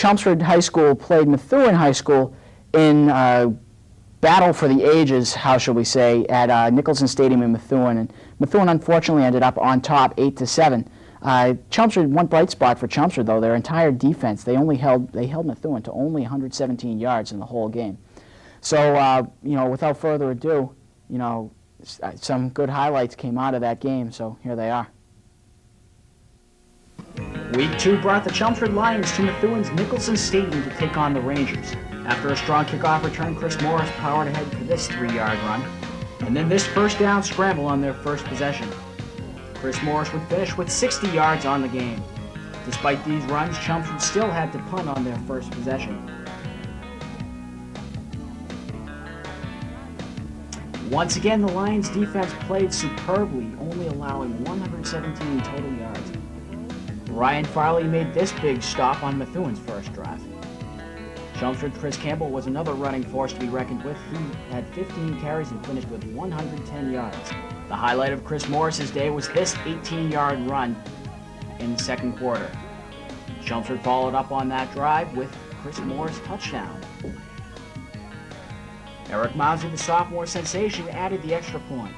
Chelmsford High School played Methuen High School in battle for the ages, how shall we say, at Nicholson Stadium in Methuen. And Methuen unfortunately ended up on top 8-7. Chelmsford, one bright spot for Chelmsford though, their entire defense, they held Methuen to only 117 yards in the whole game. So, without further ado, some good highlights came out of that game, so here they are. Week 2 brought the Chelmsford Lions to Methuen's Nicholson Stadium to take on the Rangers. After a strong kickoff return, Chris Morris powered ahead for this 3-yard run, and then this first down scramble on their first possession. Chris Morris would finish with 60 yards on the game. Despite these runs, Chelmsford still had to punt on their first possession. Once again, the Lions defense played superbly, only allowing 117 total yards. Ryan Farley made this big stop on Methuen's first drive. Chelmsford Chris Campbell was another running force to be reckoned with. He had 15 carries and finished with 110 yards. The highlight of Chris Morris's day was this 18-yard run in the second quarter. Chelmsford followed up on that drive with Chris Morris' touchdown. Eric Mauser, the sophomore sensation, added the extra point.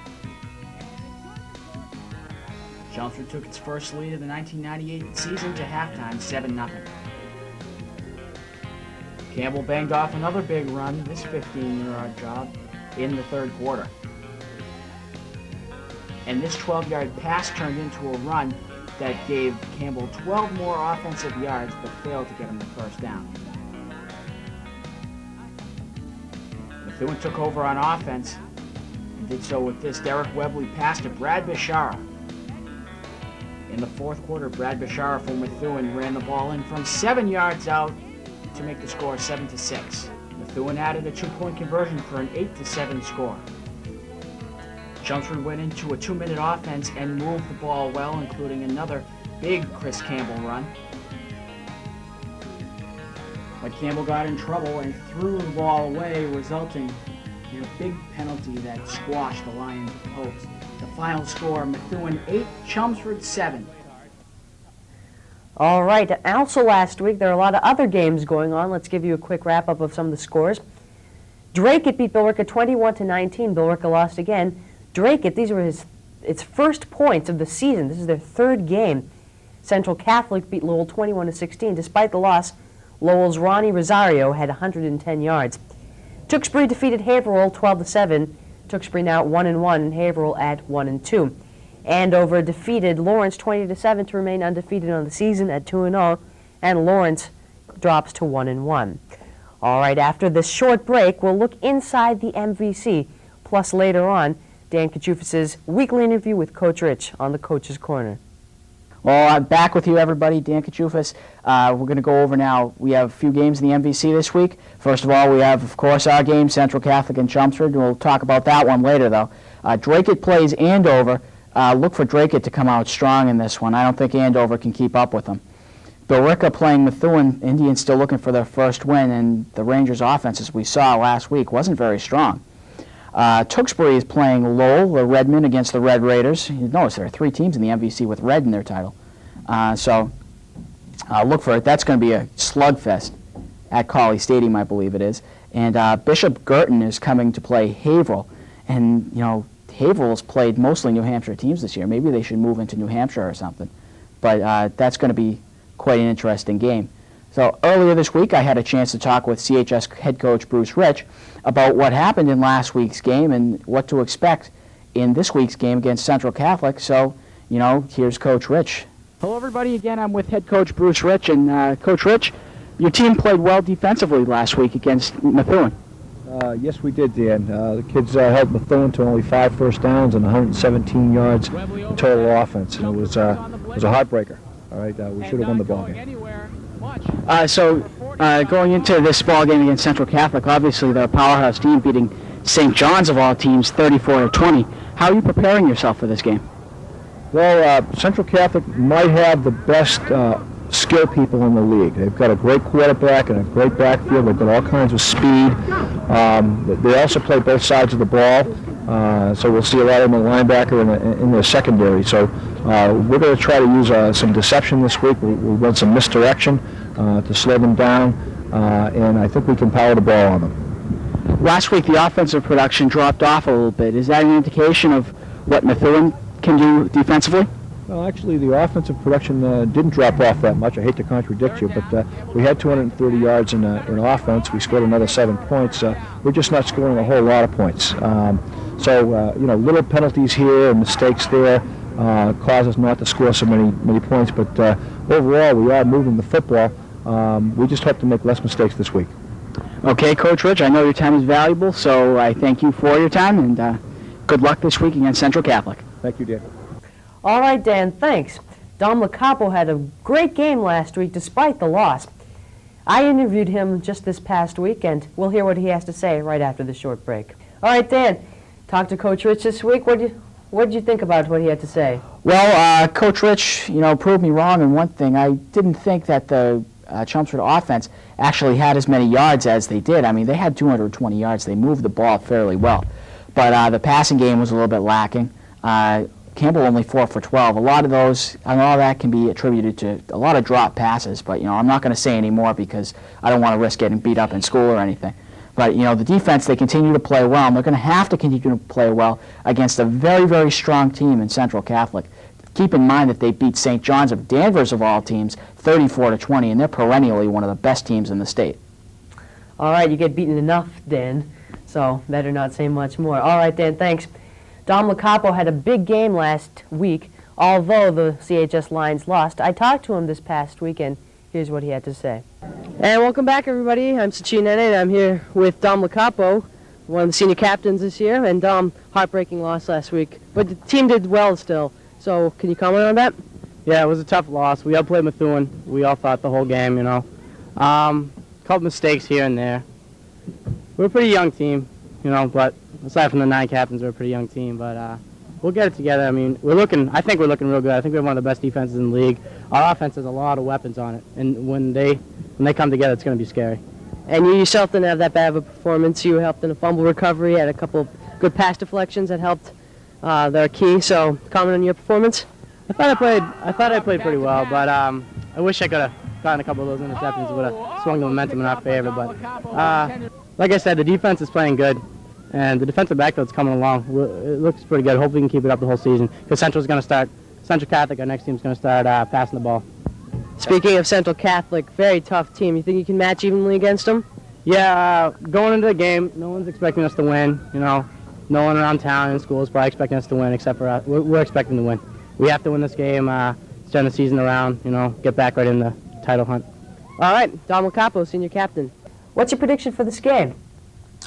Chelmsford took its first lead of the 1998 season to halftime, 7-0. Campbell banged off another big run, this 15-yard job, in the third quarter. And this 12-yard pass turned into a run that gave Campbell 12 more offensive yards but failed to get him the first down. Methuen took over on offense and did so with this Derek Webley pass to Brad Bishara. In the fourth quarter, Brad Bishara from Methuen ran the ball in from 7 yards out to make the score 7-6. Methuen added a 2-point conversion for an 8-7 score. Chelmsford went into a 2-minute offense and moved the ball well, including another big Chris Campbell run. But Campbell got in trouble and threw the ball away, resulting in a big penalty that squashed the Lions' hopes. The final score, Methuen 8, Chelmsford 7. All right, also last week there are a lot of other games going on. Let's give you a quick wrap-up of some of the scores. Drake beat Billerica 21-19. Billerica lost again. Drake, these were its first points of the season. This is their third game. Central Catholic beat Lowell 21-16. Despite the loss, Lowell's Ronnie Rosario had 110 yards. Tewksbury defeated Haverhill 12-7. Tewksbury now at 1-1 and Haverhill at 1-2. Andover defeated Lawrence 20-7 to remain undefeated on the season at 2-0, and Lawrence drops to 1-1. All right, after this short break, we'll look inside the MVC. Plus later on, Dan Kachufis' weekly interview with Coach Rich on the Coach's Corner. Well, I'm back with you, everybody. Dan Kachufis. We're going to go over now. We have a few games in the MVC this week. First of all, we have, of course, our game, Central Catholic and Chelmsford. We'll talk about that one later, though. Drake plays Andover. Look for Drake to come out strong in this one. I don't think Andover can keep up with them. Billerica playing Methuen. Indians still looking for their first win, and the Rangers' offense, as we saw last week, wasn't very strong. Tewksbury is playing Lowell, the Redmen, against the Red Raiders. You notice there are 3 teams in the MVC with red in their title. So look for it. That's going to be a slugfest at Colley Stadium, I believe it is. And Bishop Girton is coming to play Haverhill. And, Haverhill's played mostly New Hampshire teams this year. Maybe they should move into New Hampshire or something. But that's going to be quite an interesting game. So earlier this week, I had a chance to talk with CHS head coach Bruce Rich about what happened in last week's game and what to expect in this week's game against Central Catholic. So, here's Coach Rich. Hello, everybody. Again, I'm with head coach Bruce Rich. And Coach Rich, your team played well defensively last week against Methuen. Yes, we did, Dan. The kids held Methuen to only 5 first downs and 117 yards total offense, and it was a heartbreaker. All right, we should have won the ball game. Going into this ball game against Central Catholic, obviously they're a powerhouse team, beating St. John's of all teams 34-20. How are you preparing yourself for this game? Well, Central Catholic might have the best skill people in the league. They've got a great quarterback and a great backfield. They've got all kinds of speed. They also play both sides of the ball, so we'll see a lot of them in the linebacker in their secondary. So we're going to try to use some deception this week. We'll run some misdirection. to slow them down, and I think we can power the ball on them. Last week, the offensive production dropped off a little bit. Is that an indication of what Methuen can do defensively? Well, actually, the offensive production didn't drop off that much. I hate to contradict you, but we had 230 yards in offense. We scored another 7 points. We're just not scoring a whole lot of points. Little penalties here and mistakes there cause us not to score so many points. But overall, we are moving the football. We just hope to make less mistakes this week. Okay, Coach Rich, I know your time is valuable, so I thank you for your time, and good luck this week against Central Catholic. Thank you, Dan. All right, Dan, thanks. Dom Lacapo had a great game last week despite the loss. I interviewed him just this past week, and we'll hear what he has to say right after the short break. All right, Dan, talked to Coach Rich this week. What did you think about what he had to say? Well, Coach Rich, proved me wrong in one thing. I didn't think that the Chelmsford offense actually had as many yards as they did. I mean, they had 220 yards. They moved the ball fairly well. But the passing game was a little bit lacking. Campbell only 4 for 12. A lot of those, and all that can be attributed to a lot of drop passes, but I'm not going to say any more because I don't want to risk getting beat up in school or anything. But the defense, they continue to play well, and they're going to have to continue to play well against a very, very strong team in Central Catholic. Keep in mind that they beat St. John's of Danvers of all teams 34-20, and they're perennially one of the best teams in the state. All right, you get beaten enough, Dan, so better not say much more. All right, Dan, thanks. Dom Lacapo had a big game last week, although the CHS Lions lost. I talked to him this past weekend. Here's what he had to say. And welcome back, everybody. I'm Sachin Nene, and I'm here with Dom Lacapo, one of the senior captains this year, and Dom, heartbreaking loss last week. But the team did well still, so can you comment on that? Yeah, it was a tough loss. We outplayed Methuen. We all thought the whole game, Couple mistakes here and there. We're a pretty young team, but aside from the 9 captains, we're a pretty young team. But we'll get it together. I mean, I think we're looking real good. I think we have one of the best defenses in the league. Our offense has a lot of weapons on it, and when they come together, it's going to be scary. And you yourself didn't have that bad of a performance. You helped in a fumble recovery, had a couple of good pass deflections that helped their key. So, comment on your performance. I thought I played pretty well, but I wish I could have gotten a couple of those interceptions. Would have swung the momentum in our favor. But like I said, the defense is playing good, and the defensive backfield's coming along. It looks pretty good. Hopefully, we can keep it up the whole season. Because Central Catholic, our next team's going to start passing the ball. Speaking of Central Catholic, very tough team. You think you can match evenly against them? Yeah, going into the game, no one's expecting us to win. No one around town and school is probably expecting us to win, except for us. We're expecting to win. We have to win this game, turn the season around, get back right in the title hunt. All right, Dom Lacapo, senior captain. What's your prediction for this game?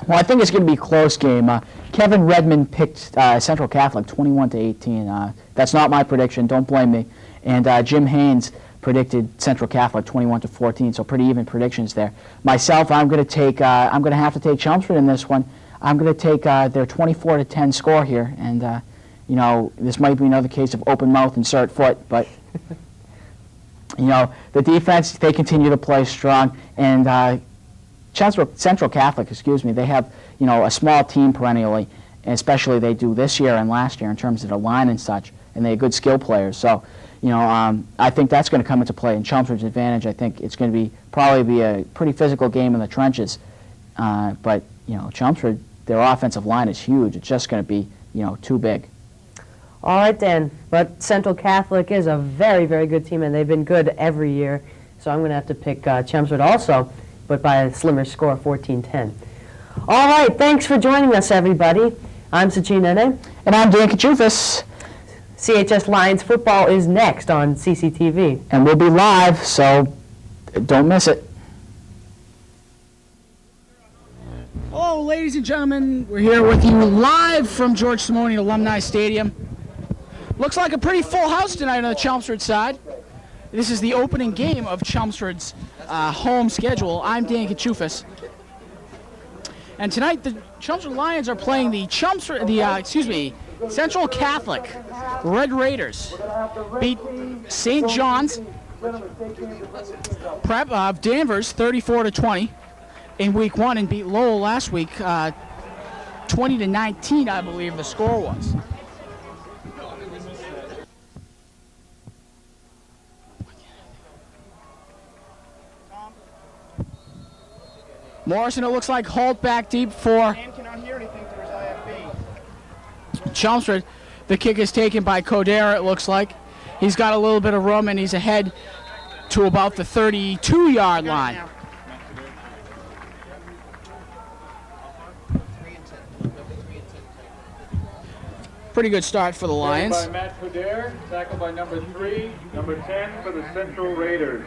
Well, I think it's going to be a close game. Kevin Redmond picked Central Catholic 21-18. That's not my prediction. Don't blame me. And Jim Haynes predicted Central Catholic 21-14. So pretty even predictions there. Myself, I'm going to have to take Chelmsford in this one. I'm going to take their 24-10 score here, and this might be another case of open mouth, insert foot, but the defense, they continue to play strong, and Central Catholic, they have, a small team perennially, and especially they do this year and last year in terms of the line and such, and they're good skill players. So, I think that's going to come into play in Chelmsford's advantage. I think it's going to probably be a pretty physical game in the trenches, but, Chelmsford, their offensive line is huge. It's just going to be, too big. All right, Dan, but Central Catholic is a very, very good team, and they've been good every year. So I'm going to have to pick Chelmsford also, but by a slimmer score, 14-10. All right, thanks for joining us, everybody. I'm Sachin Nene. And I'm Dan Kachufis. CHS Lions football is next on CCTV. And we'll be live, so don't miss it. Hello, ladies and gentlemen. We're here with you live from George Simonian Alumni Stadium. Looks like a pretty full house tonight on the Chelmsford side. This is the opening game of Chelmsford's home schedule. I'm Dan Kachufis. And tonight the Chelmsford Lions are playing the Central Catholic Red Raiders. Beat St. John's Prep of Danvers 34-20 in week 1 and beat Lowell last week 20-19, I believe the score was. Morrison, it looks like, hauled back deep for Cannot hear anything through his IFB. Chelmsford. The kick is taken by Codera, it looks like. He's got a little bit of room, and he's ahead to about the 32-yard line. Pretty good start for the Lions. By Matt Coder, tackled by number 3, number 10 for the Central Raiders.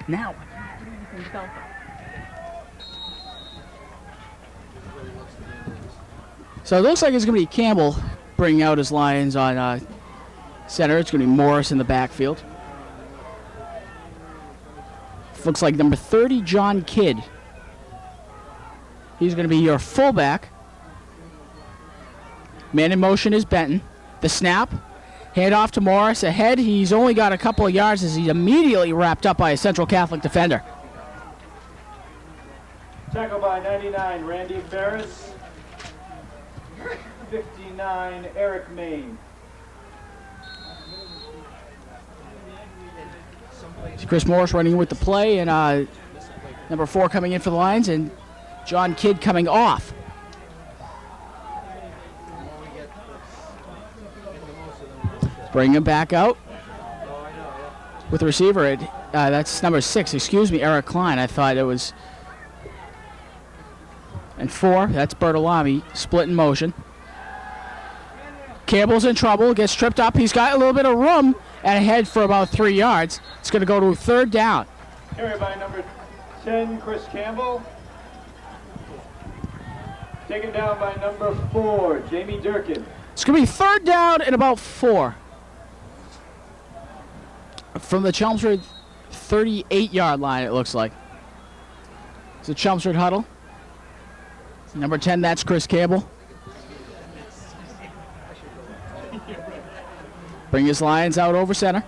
Now. So it looks like it's going to be Campbell bringing out his Lions on center. It's going to be Morris in the backfield. Looks like number 30, John Kidd. He's going to be your fullback. Man in motion is Benton. The snap. Hand off to Morris. Ahead, he's only got a couple of yards as he's immediately wrapped up by a Central Catholic defender. Tackled by 99, Randy Ferris. 59, Eric Main. Chris Morris running with the play, and number 4 coming in for the Lions, and John Kidd coming off. Bring him back out with the receiver. That's number 6, excuse me, Eric Klein. I thought it was. And 4, that's Bertolami, split in motion. Campbell's in trouble, gets tripped up. He's got a little bit of room and ahead for about 3 yards. It's going to go to 3rd down. Carried by number 10, Chris Campbell. Taken down by number 4, Jamie Durkin. It's going to be 3rd down and about 4. From the Chelmsford 38-yard line, it looks like. It's a Chelmsford huddle. Number 10, that's Chris Campbell. Bring his Lions out over center.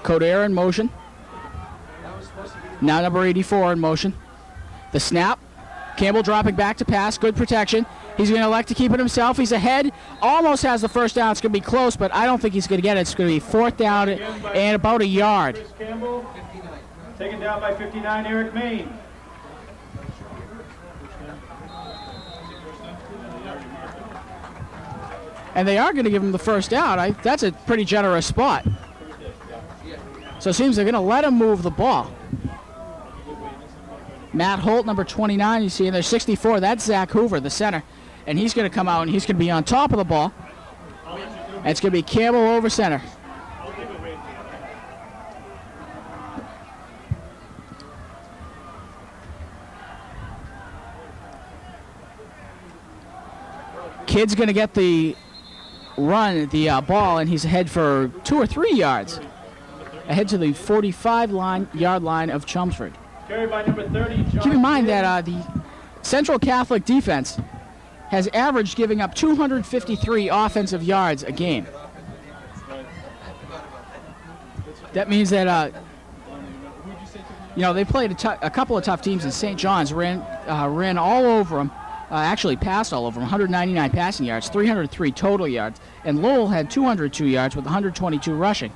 Codera in motion. Now number 84 in motion. The snap. Campbell dropping back to pass. Good protection. He's going to elect to keep it himself. He's ahead. Almost has the first down. It's going to be close, but I don't think he's going to get it. It's going to be 4th down and about a yard. Chris Campbell. Taken down by 59, Eric Main. And they are going to give him the first down. That's a pretty generous spot. So it seems they're going to let him move the ball. Matt Holt, number 29, you see in there, 64. That's Zach Hoover, the center. And he's going to come out, and he's going to be on top of the ball. And it's going to be Campbell over center. Kid's going to get the run, the ball, and he's ahead for 2 or 3 yards. Ahead to the 45-yard line of Chelmsford. Carried by number 30, John Keep in mind Kidd. that the Central Catholic defense has averaged giving up 253 offensive yards a game. That means that, they played a couple of tough teams, and St. John's ran all over them. Actually passed all over them, 199 passing yards, 303 total yards. And Lowell had 202 yards with 122 rushing.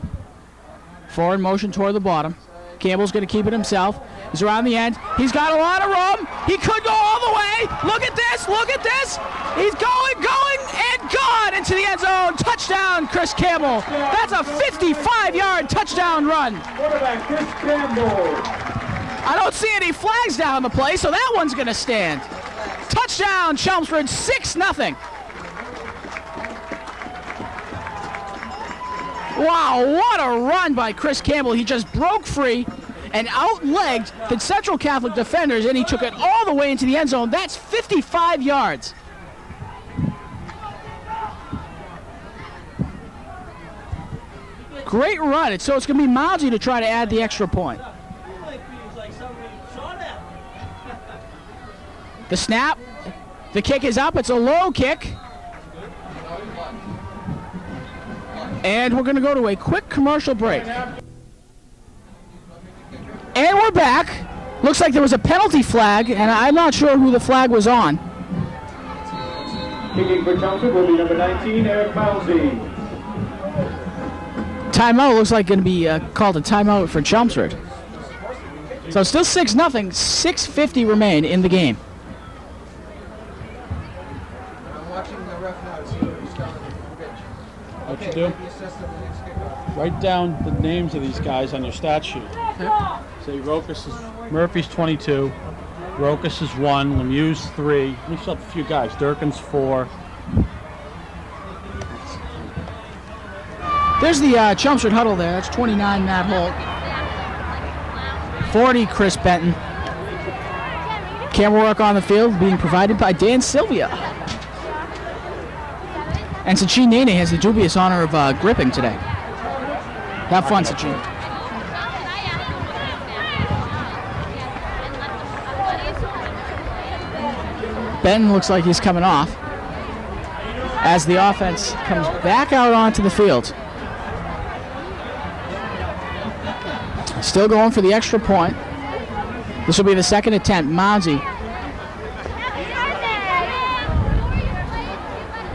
Forward motion toward the bottom. Campbell's going to keep it himself. He's around the end. He's got a lot of room. He could go all the way. Look at this. Look at this. He's going, and gone into the end zone. Touchdown, Chris Campbell. That's a 55-yard touchdown run. Quarterback Chris Campbell. I don't see any flags down the play, so that one's going to stand. Touchdown, Chelmsford, 6-0. Wow, what a run by Chris Campbell. He just broke free and outlegged the Central Catholic defenders, and he took it all the way into the end zone. That's 55 yards. Great run. So it's going to be Mousy to try to add the extra point. The snap. The kick is up. It's a low kick. And we're going to go to a quick commercial break. And we're back. Looks like there was a penalty flag, and I'm not sure who the flag was on. Kicking for Chelmsford will be number 19, Eric Mousey. Timeout looks like going to be called a timeout for Chelmsford. So still 6-0, 6:50 remain in the game. I'm watching the ref now to see what he's telling me. What you do? Write down the names of these guys on your stat sheet. Say Murphy's 22, Rokas is 1, Lemieux's 3. Let me show up a few guys. Durkin's 4. There's the Chelmsford huddle there. That's 29, Matt Holt. 40, Chris Benton. Camera work on the field being provided by Dan Sylvia. And Sachin Nene has the dubious honor of gripping today. Have fun, Sachin. Benton looks like he's coming off as the offense comes back out onto the field. Still going for the extra point. This will be the second attempt. Mounsey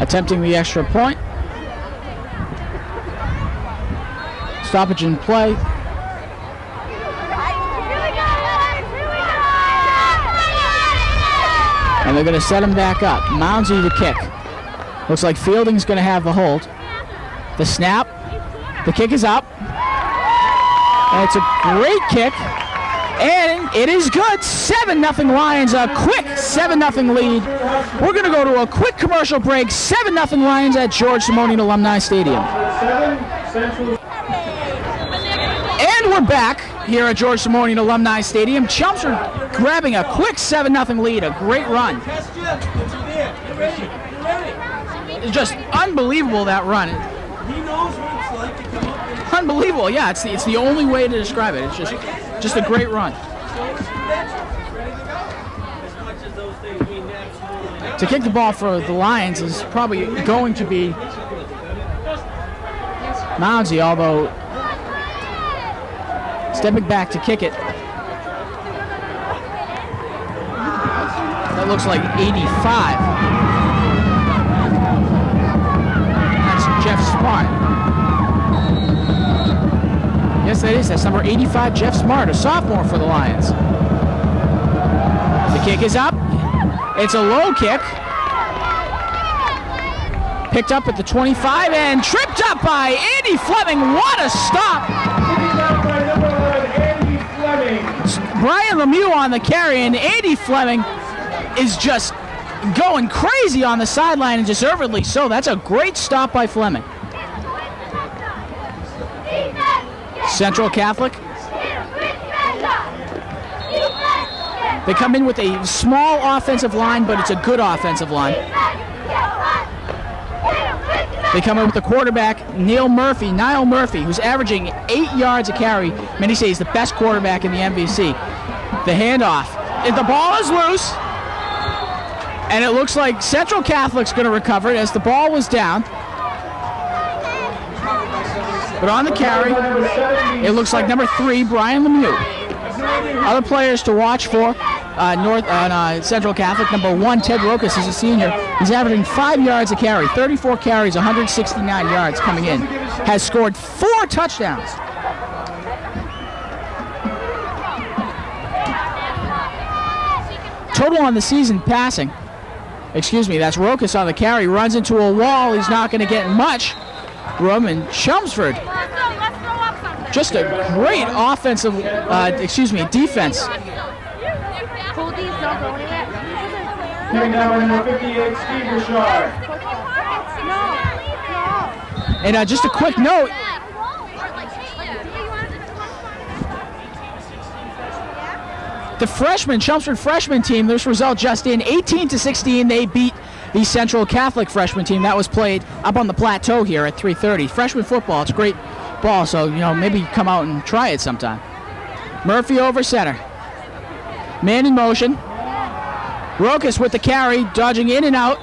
attempting the extra point. Stoppage in play. And they're going to set him back up. Mounsey to kick. Looks like Fielding's going to have the hold. The snap. The kick is up. And it's a great kick. And it is good. 7-0 Lions. A quick 7-0 lead. We're going to go to a quick commercial break. 7-0 Lions at George Simonyi Alumni Stadium. And we're back here at George Simonyi Alumni Stadium. Chelmsford grabbing a quick 7-0 lead. A great run. It's just unbelievable, that run. He knows what it's like to come up and Unbelievable, yeah. It's the only way to describe it. It's just a great run. To kick the ball for the Lions is probably going to be Mounsey, although stepping back to kick it. That looks like 85. That's Jeff Smart. Yes, that is. That's number 85, Jeff Smart, a sophomore for the Lions. The kick is up. It's a low kick. Picked up at the 25 and tripped up by Andy Fleming. What a stop! Brian Lemieux on the carry, and Andy Fleming is just going crazy on the sideline, and deservedly so. That's a great stop by Fleming. Central Catholic. They come in with a small offensive line, but it's a good offensive line. They come in with the quarterback, Niall Murphy, who's averaging 8 yards a carry. Many say he's the best quarterback in the MVC. The handoff. The ball is loose, and it looks like Central Catholic's going to recover it as the ball was down. But on the carry, it looks like number 3, Brian Lemieux. Other players to watch for Central Catholic. Number 1, Ted Rokas, he's a senior. He's averaging 5 yards a carry, 34 carries, 169 yards coming in. Has scored 4 touchdowns. Total on the season passing. Excuse me, that's Rokas on the carry. Runs into a wall. He's not going to get much room. And Chelmsford, just a great offensive, defense. And just a quick note, the Chelmsford freshman team, this result just in, 18-16, they beat the Central Catholic freshman team. That was played up on the plateau here at 3:30. Freshman football, it's a great ball, so maybe come out and try it sometime. Murphy over center. Man in motion. Rokas with the carry, dodging in and out.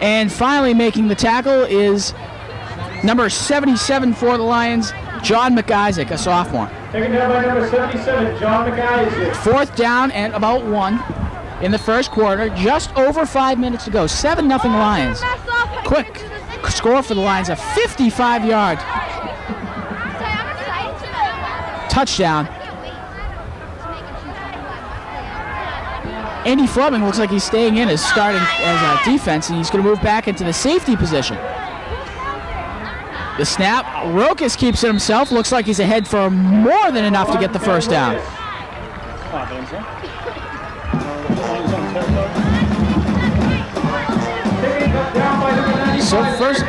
And finally making the tackle is number 77 for the Lions, John McIsaac, a sophomore. Taken down by number 77, John McIsaac. 4th down and about 1. in the first quarter. Just over 5 minutes to go. 7-0 Lions. Quick score for the Lions, a 55-yard touchdown. Andy Fleming looks like he's staying in as starting as a defense, and he's going to move back into the safety position. The snap, Rokas keeps it himself. Looks like he's ahead for more than enough to get the first down. So first,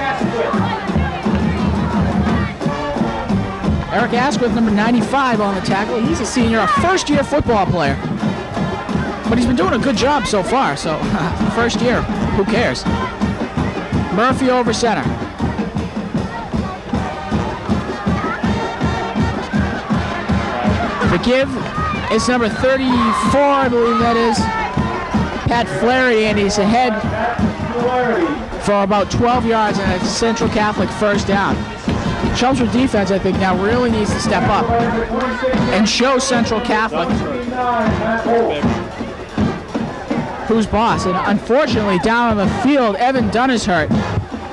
Eric Asquith, number 95 on the tackle. He's a senior, a first-year football player. But he's been doing a good job so far, so first year, who cares? Murphy over center. The give is number 34, I believe that is, Pat Flaherty, and he's ahead for about 12 yards and a Central Catholic first down. Chelmsford defense, I think, now really needs to step up and show Central Catholic who's boss. And unfortunately, down on the field, Evan Dunn is hurt.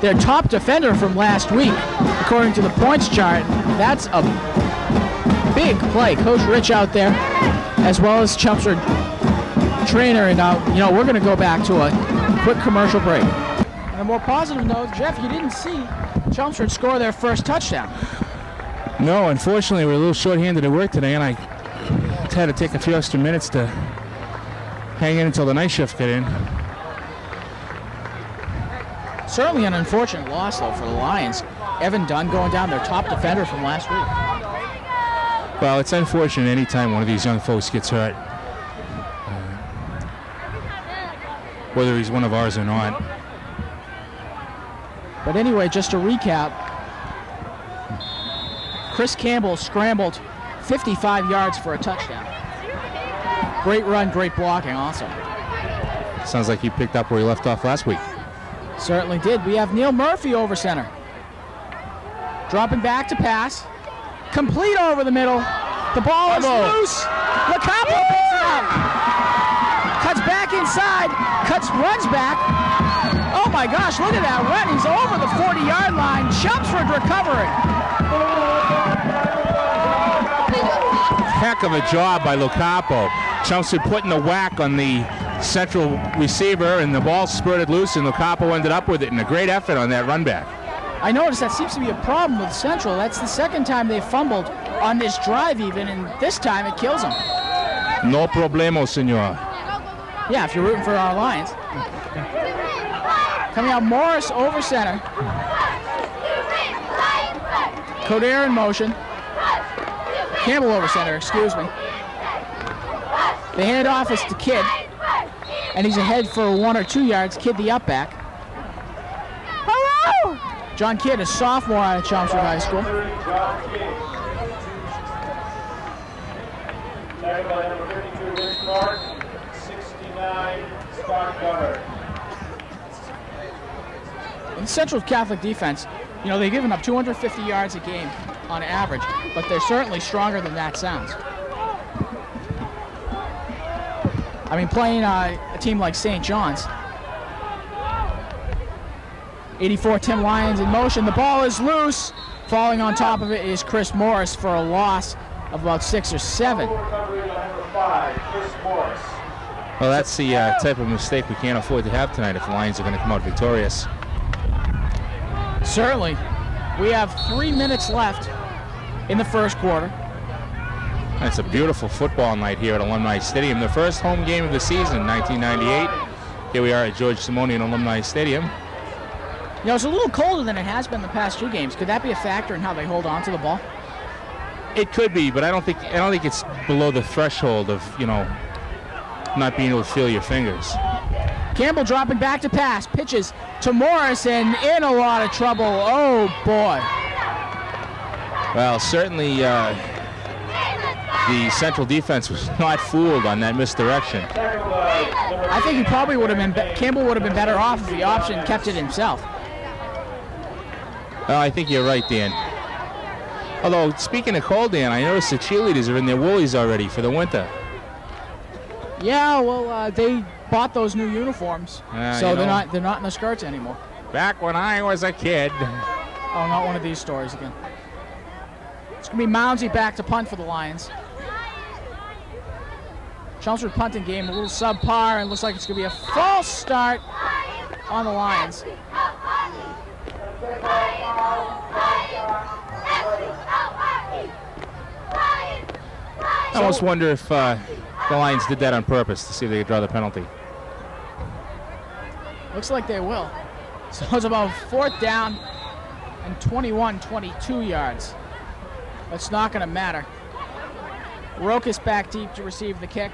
Their top defender from last week, according to the points chart. That's a big play. Coach Rich out there, as well as Chelmsford trainer. And we're going to go back to a quick commercial break. On a more positive note, Jeff, you didn't see Chelmsford score their first touchdown. No, unfortunately, we're a little short-handed at work today, and I had to take a few extra minutes to hang in until the night shift got in. Certainly an unfortunate loss, though, for the Lions. Evan Dunn going down, their top defender from last week. Well, it's unfortunate any time one of these young folks gets hurt, whether he's one of ours or not. But anyway, just to recap, Chris Campbell scrambled 55 yards for a touchdown. Great run, great blocking also. Sounds like he picked up where he left off last week. Certainly did. We have Neil Murphy over center. Dropping back to pass. Complete over the middle. The ball is loose. LaCapo picks it up. Cuts back inside. Runs back. Oh my gosh, look at that run. He's over the 40-yard line. Chelmsford recovering. Heck of a job by LaCapo. Chelmsford putting the whack on the central receiver, and the ball spurted loose, and LaCapo ended up with it, and a great effort on that run back. I noticed that seems to be a problem with Central. That's the second time they fumbled on this drive even, and this time it kills them. No problemo, senor. Yeah, if you're rooting for our Lions. Coming out, Morris over center. Coder in motion. Campbell over center, excuse me. The handoff is to Kidd, and he's ahead for 1 or 2 yards. Kidd the up back. Hello! John Kidd, a sophomore out of Chelmsford High School. Tackled by number 52, Rich Clark. 69, Scott Gunner. In Central Catholic defense, they've given up 250 yards a game on average, but they're certainly stronger than that sounds. I mean, playing a team like St. John's. 84 Tim Lyons in motion. The ball is loose. Falling on top of it is Chris Morris for a loss of about 6 or 7. Well, that's the type of mistake we can't afford to have tonight if the Lions are going to come out victorious. Certainly. We have 3 minutes left in the first quarter. It's a beautiful football night here at Alumni Stadium. The first home game of the season, 1998. Here we are at George Simonian Alumni Stadium. It's a little colder than it has been the past 2 games. Could that be a factor in how they hold on to the ball? It could be, but I don't think it's below the threshold of, not being able to feel your fingers. Campbell dropping back to pass, pitches to Morris, and in a lot of trouble. Oh boy. Well, certainly the Central defense was not fooled on that misdirection. I think he probably would have been, Campbell would have been better off if the option kept it himself. Well, I think you're right, Dan. Although, speaking of cold, Dan, I noticed the cheerleaders are in their woolies already for the winter. Yeah, well, they bought those new uniforms, so you they're know, not in the skirts anymore. Back when I was a kid. Oh, not one of these stories again. It's gonna be Mounsey back to punt for the Lions. Chelmsford punting game a little subpar, and looks like it's gonna be a false start on the Lions. I almost wonder if the Lions did that on purpose to see if they could draw the penalty. Looks like they will. So it's about 4th down and 22 yards. That's not going to matter. Rokas back deep to receive the kick.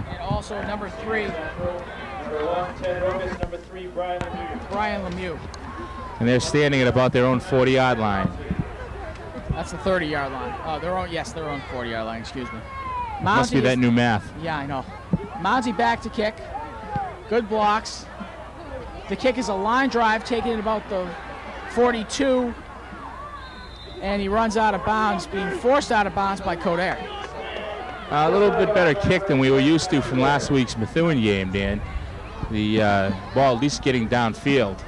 And also number 3. Number 1, Ted Rokas, number 3, Brian Lemieux. And they're standing at about their own 40-yard line. That's the 30-yard line. Oh, their own 40-yard line, excuse me. Must be that new math. Yeah, I know. Mounsey back to kick. Good blocks. The kick is a line drive, taking it about the 42. And he runs out of bounds, being forced out of bounds by Coder. A little bit better kick than we were used to from last week's Methuen game, Dan. The ball at least getting downfield.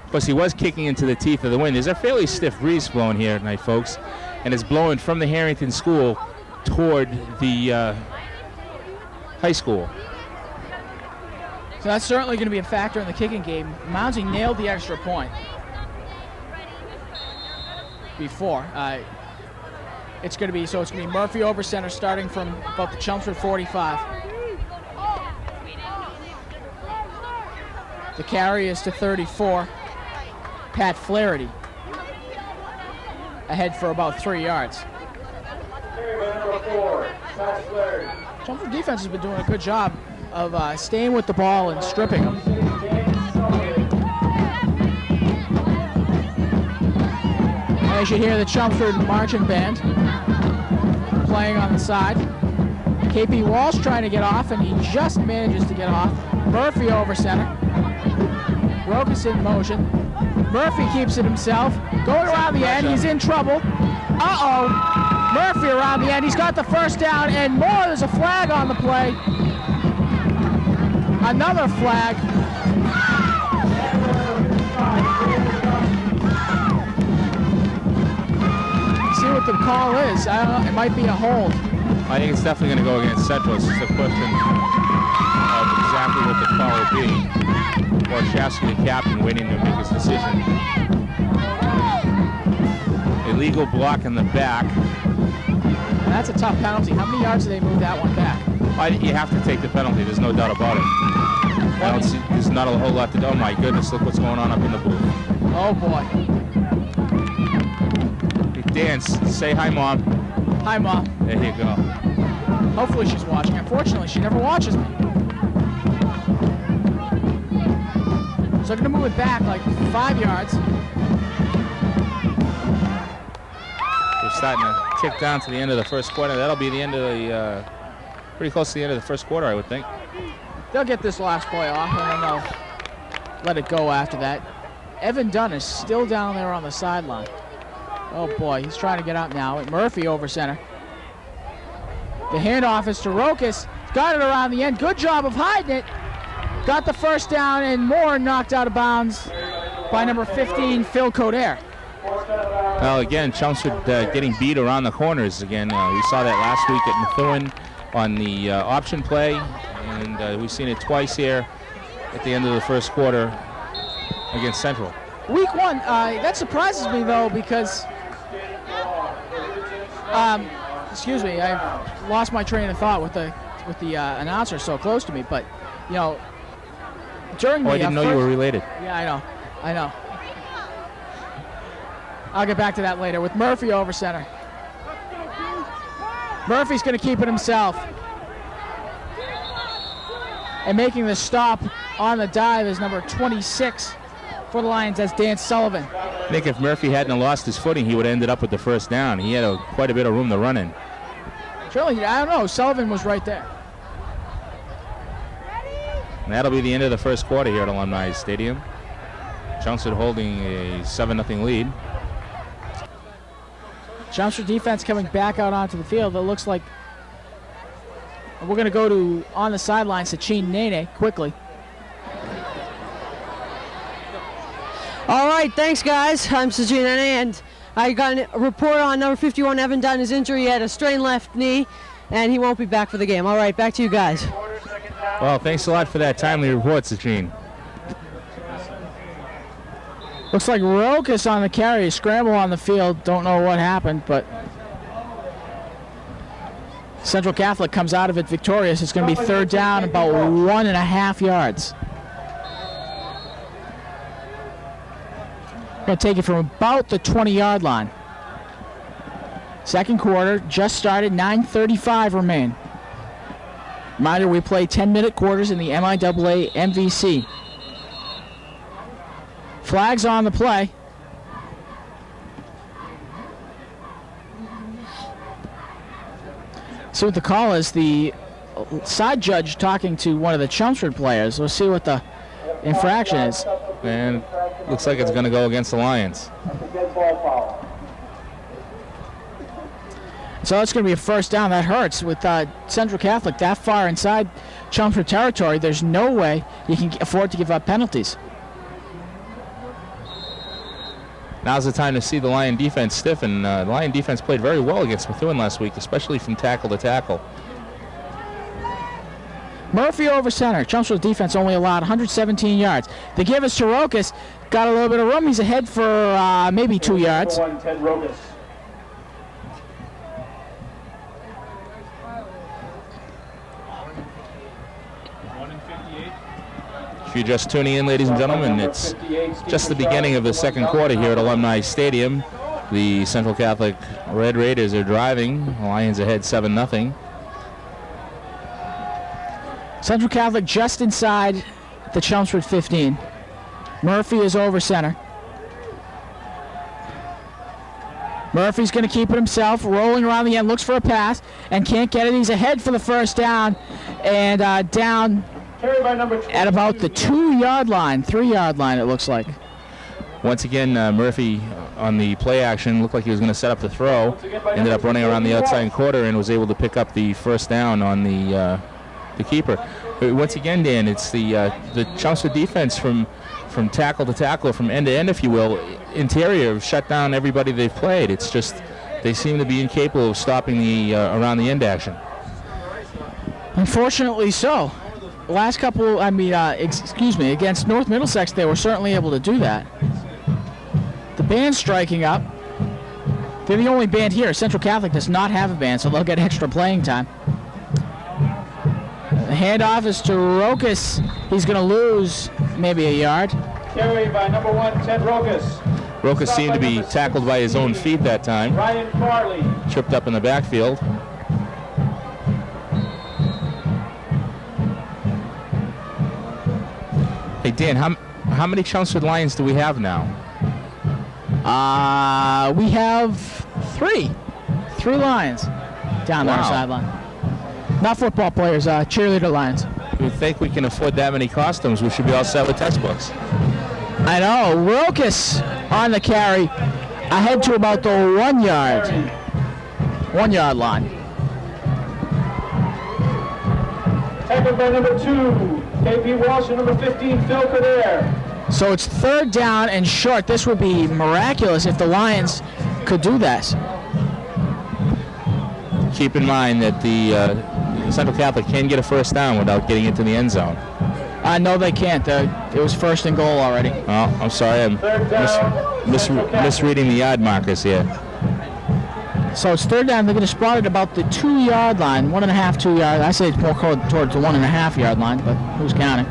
Of course, he was kicking into the teeth of the wind. There's a fairly stiff breeze blowing here tonight, folks, and it's blowing from the Harrington School toward the high school. So that's certainly going to be a factor in the kicking game. Mounsey nailed the extra point before. It's going to be Murphy over center, starting from about the Chelmsford 45. The carry is to 34. Pat Flaherty ahead for about 3 yards. Chelmsford defense has been doing a good job of staying with the ball and stripping them. As you hear the Chelmsford marching band playing on the side. KP Walsh trying to get off, and he just manages to get off. Murphy over center. Rokas in motion. Murphy keeps it himself. Going around the end, he's in trouble. Uh-oh. Murphy around the end. He's got the first down and more. There's a flag on the play. Another flag. See what the call is. I don't know. It might be a hold. I think it's definitely going to go against Central. It's just a question of exactly what the call will be. Or Shasky, the captain, waiting to make his decision. Illegal block in the back. And that's a tough penalty. How many yards do they move that one back? You have to take the penalty. There's no doubt about it. I don't see, there's not a whole lot to do. Oh my goodness, look what's going on up in the booth. Oh boy. Hey, Dan, say hi, Mom. Hi, Mom. There you go. Hopefully she's watching. Unfortunately, she never watches me. So they're going to move it back like 5 yards. We're starting to tick down to the end of the first quarter. That'll be the end of the, pretty close to the end of the first quarter, I would think. They'll get this last play off, and then they'll let it go after that. Evan Dunn is still down there on the sideline. Oh boy, he's trying to get out now. Murphy over center. The handoff is to Rokas. Got it around the end. Good job of hiding it. Got the first down, and more knocked out of bounds by number 15, Phil Coder. Well, again, Chelmsford getting beat around the corners again. We saw that last week at Methuen on the option play, and we've seen it twice here at the end of the first quarter against Central. Week 1, that surprises me though, because excuse me, I lost my train of thought with the announcer so close to me. But you know, during the I didn't know you were related. Yeah, I know. I'll get back to that later. With Murphy over center. Murphy's going to keep it himself. And making the stop on the dive is number 26 for the Lions. That's Dan Sullivan. I think if Murphy hadn't lost his footing, he would have ended up with the first down. He had quite a bit of room to run in. Surely, I don't know. Sullivan was right there. And that'll be the end of the first quarter here at Alumni Stadium. Chelmsford holding a 7-0 lead. Chelmsford defense coming back out onto the field. It looks like We're going to go to, on the sideline, Sachin Nene quickly. All right, thanks, guys. I'm Sachin Nene, and I got a report on number 51, Evan Dunn. His injury, he had a strained left knee, and he won't be back for the game. All right, back to you guys. Well, thanks a lot for that timely report, Sachin. Looks like Rokas on the carry, scramble on the field. Don't know what happened, but Central Catholic comes out of it victorious. It's going to be third down, about 1.5 yards. Going to take it from about the 20-yard line. Second quarter just started, 9:35 remain. Reminder, we play 10-minute quarters in the MIAA MVC. Flags on the play. See what the call is. The side judge talking to one of the Chelmsford players. We'll see what the infraction is. And looks like it's going to go against the Lions. So it's going to be a first down. That hurts with Central Catholic that far inside Chelmsford territory. There's no way you can afford to give up penalties. Now's the time to see the Lion defense stiffen. The Lion defense played very well against Methuen last week, especially from tackle to tackle. Murphy over center. Chelmsford's defense only allowed 117 yards. They give us to Rokas. Got a little bit of room. He's ahead for maybe 2 yards. If you're just tuning in, ladies and gentlemen, it's just the beginning of the second quarter here at Alumni Stadium. The Central Catholic Red Raiders are driving. The Lions ahead 7-0. Central Catholic just inside the Chelmsford 15. Murphy is over center. Murphy's going to keep it himself, rolling around the end, looks for a pass, and can't get it. He's ahead for the first down, and down at about the 2-yard line, 3-yard line it looks like. Once again, Murphy on the play action looked like he was going to set up the throw. Ended up running around the outside quarter and was able to pick up the first down on the keeper. Once again, Dan, it's the Chelmsford defense from tackle to tackle, from end to end, if you will, interior, shut down everybody they've played. It's just they seem to be incapable of stopping the around the end action. Unfortunately so. Last couple, against North Middlesex, they were certainly able to do that. The band's striking up. They're the only band here. Central Catholic does not have a band, so they'll get extra playing time. The handoff is to Rokas. He's going to lose maybe a yard. Carry by number 1, Ted Rokas. Rokas seemed to be tackled by his own feet that time. Ryan Farley. Tripped up in the backfield. Hey, Dan, how many Chelmsford Lions do we have now? We have 3. 3 Lions down our sideline. Not football players, cheerleader Lions. If we think we can afford that many costumes, we should be all set with textbooks. I know. Rokas on the carry, ahead to about the 1 yard line. Tackled by number 2. KP Walsh and number 15, Phil Coderre. So it's third down and short. This would be miraculous if the Lions could do this. Keep in mind that the Central Catholic can get a first down without getting into the end zone. No, they can't. It was first and goal already. Oh, I'm sorry. I'm misreading the yard markers here. So it's third down. They're going to spot it about the 2 yard line, 1.5, 2 yards. I say it's more towards the 1.5 yard line, but who's counting?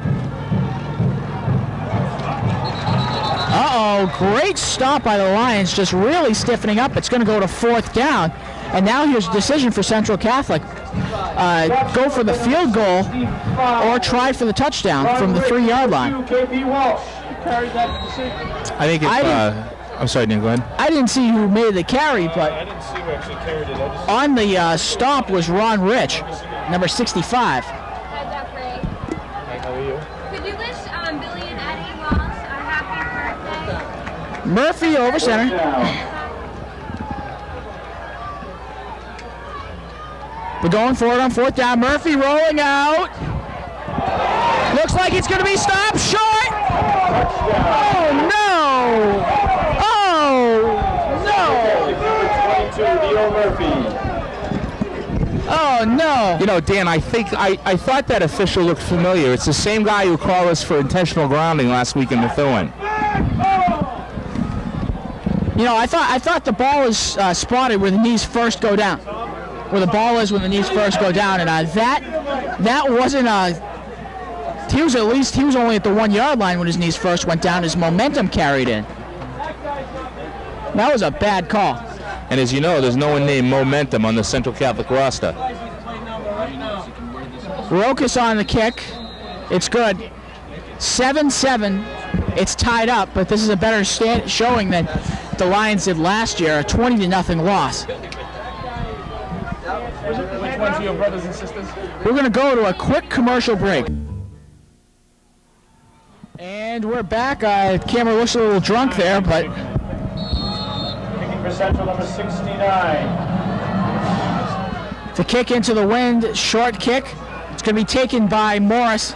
Uh-oh, great stop by the Lions, just really stiffening up. It's going to go to fourth down. And now here's a decision for Central Catholic. Go for the field goal or try for the touchdown from the 3 yard line. KP Walsh carried that decision. I think if, I'm sorry, Dan, go ahead. I didn't see who made the carry, but I didn't see who actually carried it. on the stop was Ron Rich, number 65. How are you? Could you wish Billy and Eddie Walsh a happy birthday? Murphy over center. But going for it on 4th down. Murphy rolling out. Looks like it's going to be stopped short. Oh, no. Oh, no. Oh, no. You know, Dan, I thought that official looked familiar. It's the same guy who called us for intentional grounding last week in Methuen. You know, I thought the ball was spotted where the knees first go down. Where the ball is when the knees first go down, and that wasn't he was only at the 1 yard line when his knees first went down. His momentum carried in. That was a bad call. And as you know, there's no one named Momentum on the Central Catholic roster. Rokas on the kick. It's good. 7-7. It's tied up, but this is a better showing than the Lions did last year, a 20-0 loss. Which ones are your brothers and sisters? We're going to go to a quick commercial break. And we're back. Camera looks a little drunk there, but... Kicking for Central, number 69. The kick into the wind, short kick. It's going to be taken by Morris.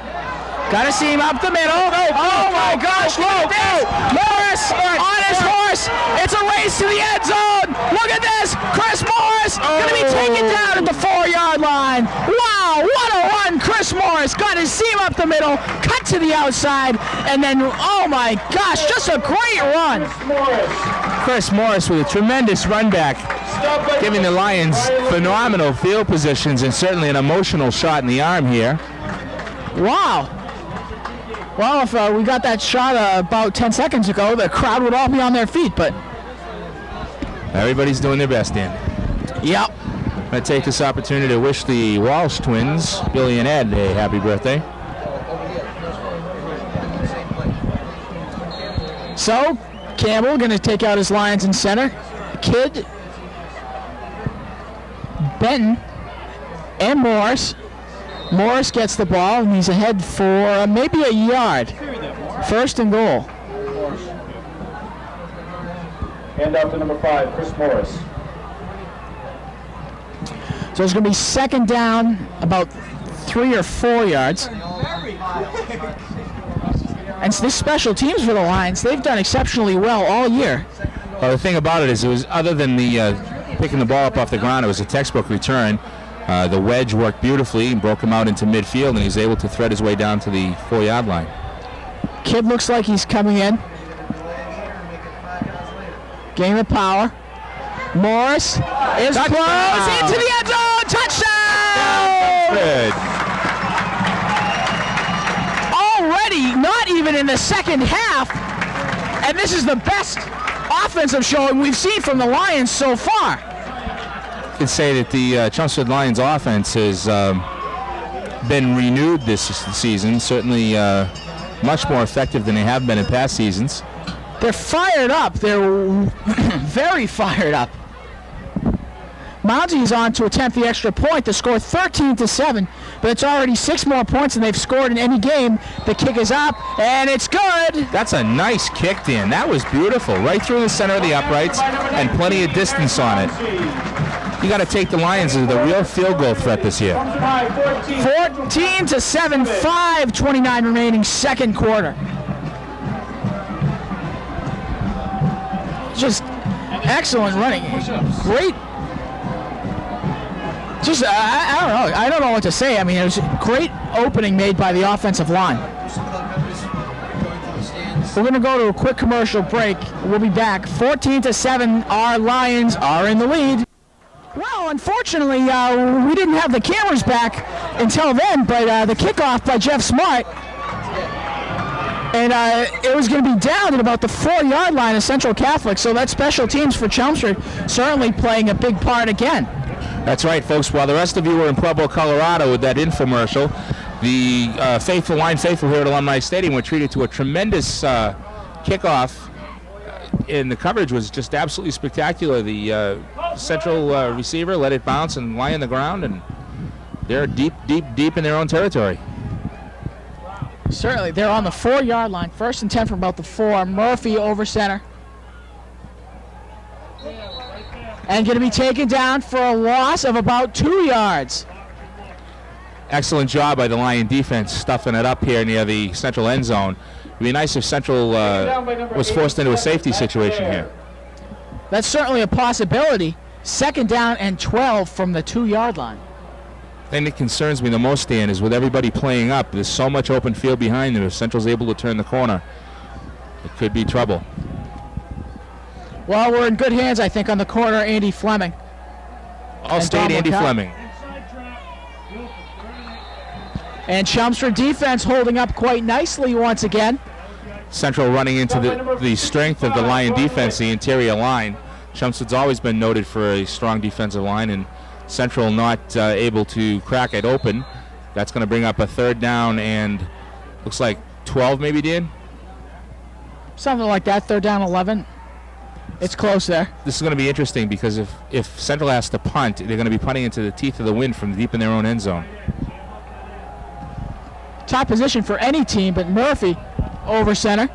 Got to see him up the middle. Oh my gosh, look at this! Morris on his horse. It's a race to the end zone. Look at this. Chris Morris going to be taken down at the 4-yard line. Wow, what a run. Chris Morris got his seam up the middle, cut to the outside, and then, oh my gosh, just a great run. Chris Morris with a tremendous run back, giving the Lions phenomenal field positions and certainly an emotional shot in the arm here. Wow. Well, if we got that shot about 10 seconds ago, the crowd would all be on their feet, but... Everybody's doing their best, Dan. Yep. I'm going to take this opportunity to wish the Walsh twins, Billy and Ed, a happy birthday. So, Campbell going to take out his Lions in center. Kidd, Benton, and Morris. Morris gets the ball, and he's ahead for maybe a yard. 1st and goal. Hand out to number 5, Chris Morris. So it's going to be 2nd down, about 3 or 4 yards. And this special teams for the Lions, they've done exceptionally well all year. Well, the thing about it is, it was other than the picking the ball up off the ground, it was a textbook return. The wedge worked beautifully and broke him out into midfield, and he's able to thread his way down to the 4-yard line. Kidd looks like he's coming in. Game of power. Morris is close into the end zone. Touchdown! Good. Already, not even in the second half, and this is the best offensive showing we've seen from the Lions so far. I could say that the Chelmsford Lions offense has been renewed this season, certainly much more effective than they have been in past seasons. They're fired up. They're very fired up. Mountie is on to attempt the extra point to score 13-7, but it's already 6 more points than they've scored in any game. The kick is up, and it's good. That's a nice kick, Dan. That was beautiful. Right through the center of the uprights and plenty of distance on it. You got to take the Lions as the real field goal threat this year. 14-7, 5:29 remaining, 2nd quarter. Just excellent running. Great. Just, I don't know. I don't know what to say. I mean, it was a great opening made by the offensive line. We're going to go to a quick commercial break. We'll be back. 14-7, our Lions are in the lead. Well, unfortunately, we didn't have the cameras back until then, but the kickoff by Jeff Smart, and it was going to be down at about the 4-yard line of Central Catholic, so that special teams for Chelmsford certainly playing a big part again. That's right, folks. While the rest of you were in Pueblo, Colorado with that infomercial, the faithful here at Alumni Stadium were treated to a tremendous kickoff, and the coverage was just absolutely spectacular. The central receiver let it bounce and lie on the ground, and they're deep in their own territory. Certainly, they're on the 4-yard line. 1st and 10 from about the 4. Murphy over center. And going to be taken down for a loss of about 2 yards. Excellent job by the Lion defense stuffing it up here near the Central end zone. It would be nice if Central was forced into a safety situation here. That's certainly a possibility. 2nd down and 12 from the 2-yard line. The thing that concerns me the most, Dan, is with everybody playing up, there's so much open field behind them. If Central's able to turn the corner, it could be trouble. Well, we're in good hands, I think, on the corner, Andy Fleming. All-State Andy Fleming. And Chelmsford defense holding up quite nicely once again. Central running into the strength of the Lion defense, the interior line. Chelmsford's always been noted for a strong defensive line, and Central not able to crack it open. That's going to bring up a 3rd down and looks like 12 maybe, Dan? Something like that, 3rd down 11. It's close there. This is going to be interesting because if Central has to punt, they're going to be punting into the teeth of the wind from deep in their own end zone. Top position for any team, but Murphy over center.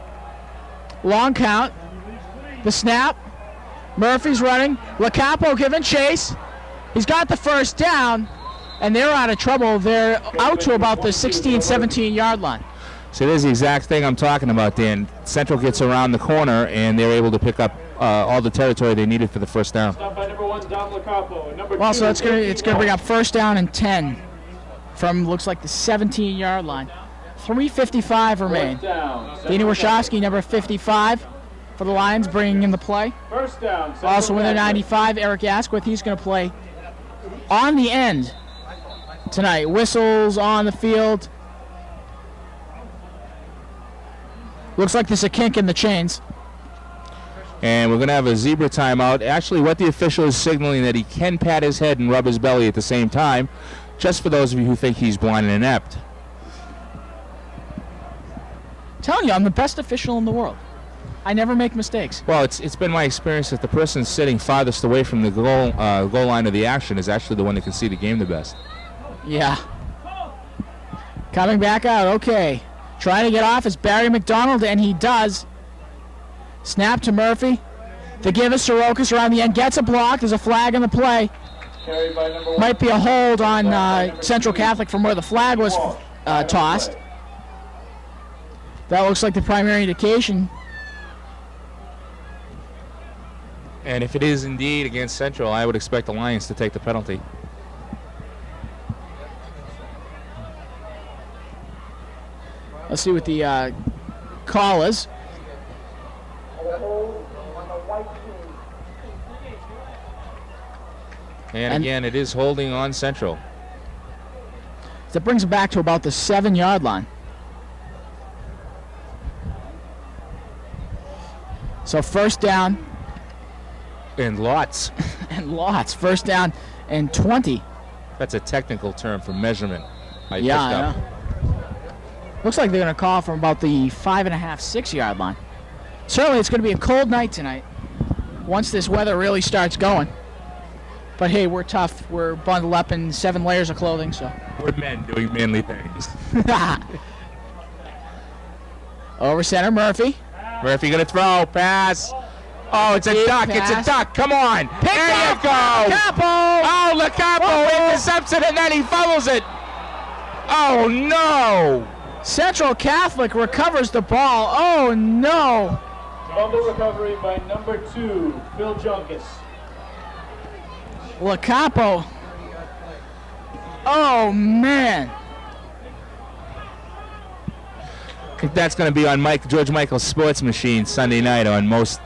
Long count. The snap. Murphy's running. LaCapo giving chase. He's got the 1st down, and they're out of trouble. They're out to about the 16, 17-yard line. So there's the exact thing I'm talking about, Dan. Central gets around the corner, and they're able to pick up all the territory they needed for the 1st down. Stop by number 1, Dom LaCapo. Number Well, 2, so it's gonna bring up 1st down and 10 from looks like the 17-yard line. 3:55 remain. Dana Warshawski, number 55 for the Lions, bringing in the play. 1st down. Also in the 95, Eric Asquith. He's going to play on the end tonight. Whistles on the field. Looks like there's a kink in the chains. And we're going to have a zebra timeout. Actually, what the official is signaling that he can pat his head and rub his belly at the same time, just for those of you who think he's blind and inept. Telling you, I'm the best official in the world. I never make mistakes. Well, it's been my experience that the person sitting farthest away from the goal line of the action is actually the one that can see the game the best. Yeah. Coming back out, okay. Trying to get off is Barry McDonald, and he does. Snap to Murphy. The give is Sorokas around the end. Gets a block. There's a flag in the play. Carried by number 1. Might be a hold on Central Catholic from where the flag was tossed. That looks like the primary indication. And if it is indeed against Central, I would expect the Lions to take the penalty. Let's see what the call is. And again, it is holding on Central. That brings it back to about the 7-yard line. So 1st down. And lots. And lots. 1st down and 20. That's a technical term for measurement. I Yeah, picked I up. know. Looks like they're going to call from about the 5.5, 6-yard line. Certainly it's going to be a cold night tonight once this weather really starts going. But hey, we're tough. We're bundled up in 7 layers of clothing, so. We're men doing manly things. Over center, Murphy. Murphy going to throw, pass. Oh, it's a Big duck. pass. It's a duck. Come on. Picked there up. you go. LaCapo. Oh, LaCapo intercepts it, and then he fumbles it. Oh, no. Central Catholic recovers the ball. Oh, no. Fumble recovery by number 2, Phil Junkus. LaCapo. Oh, man. I think that's going to be on George Michael's Sports Machine Sunday night on most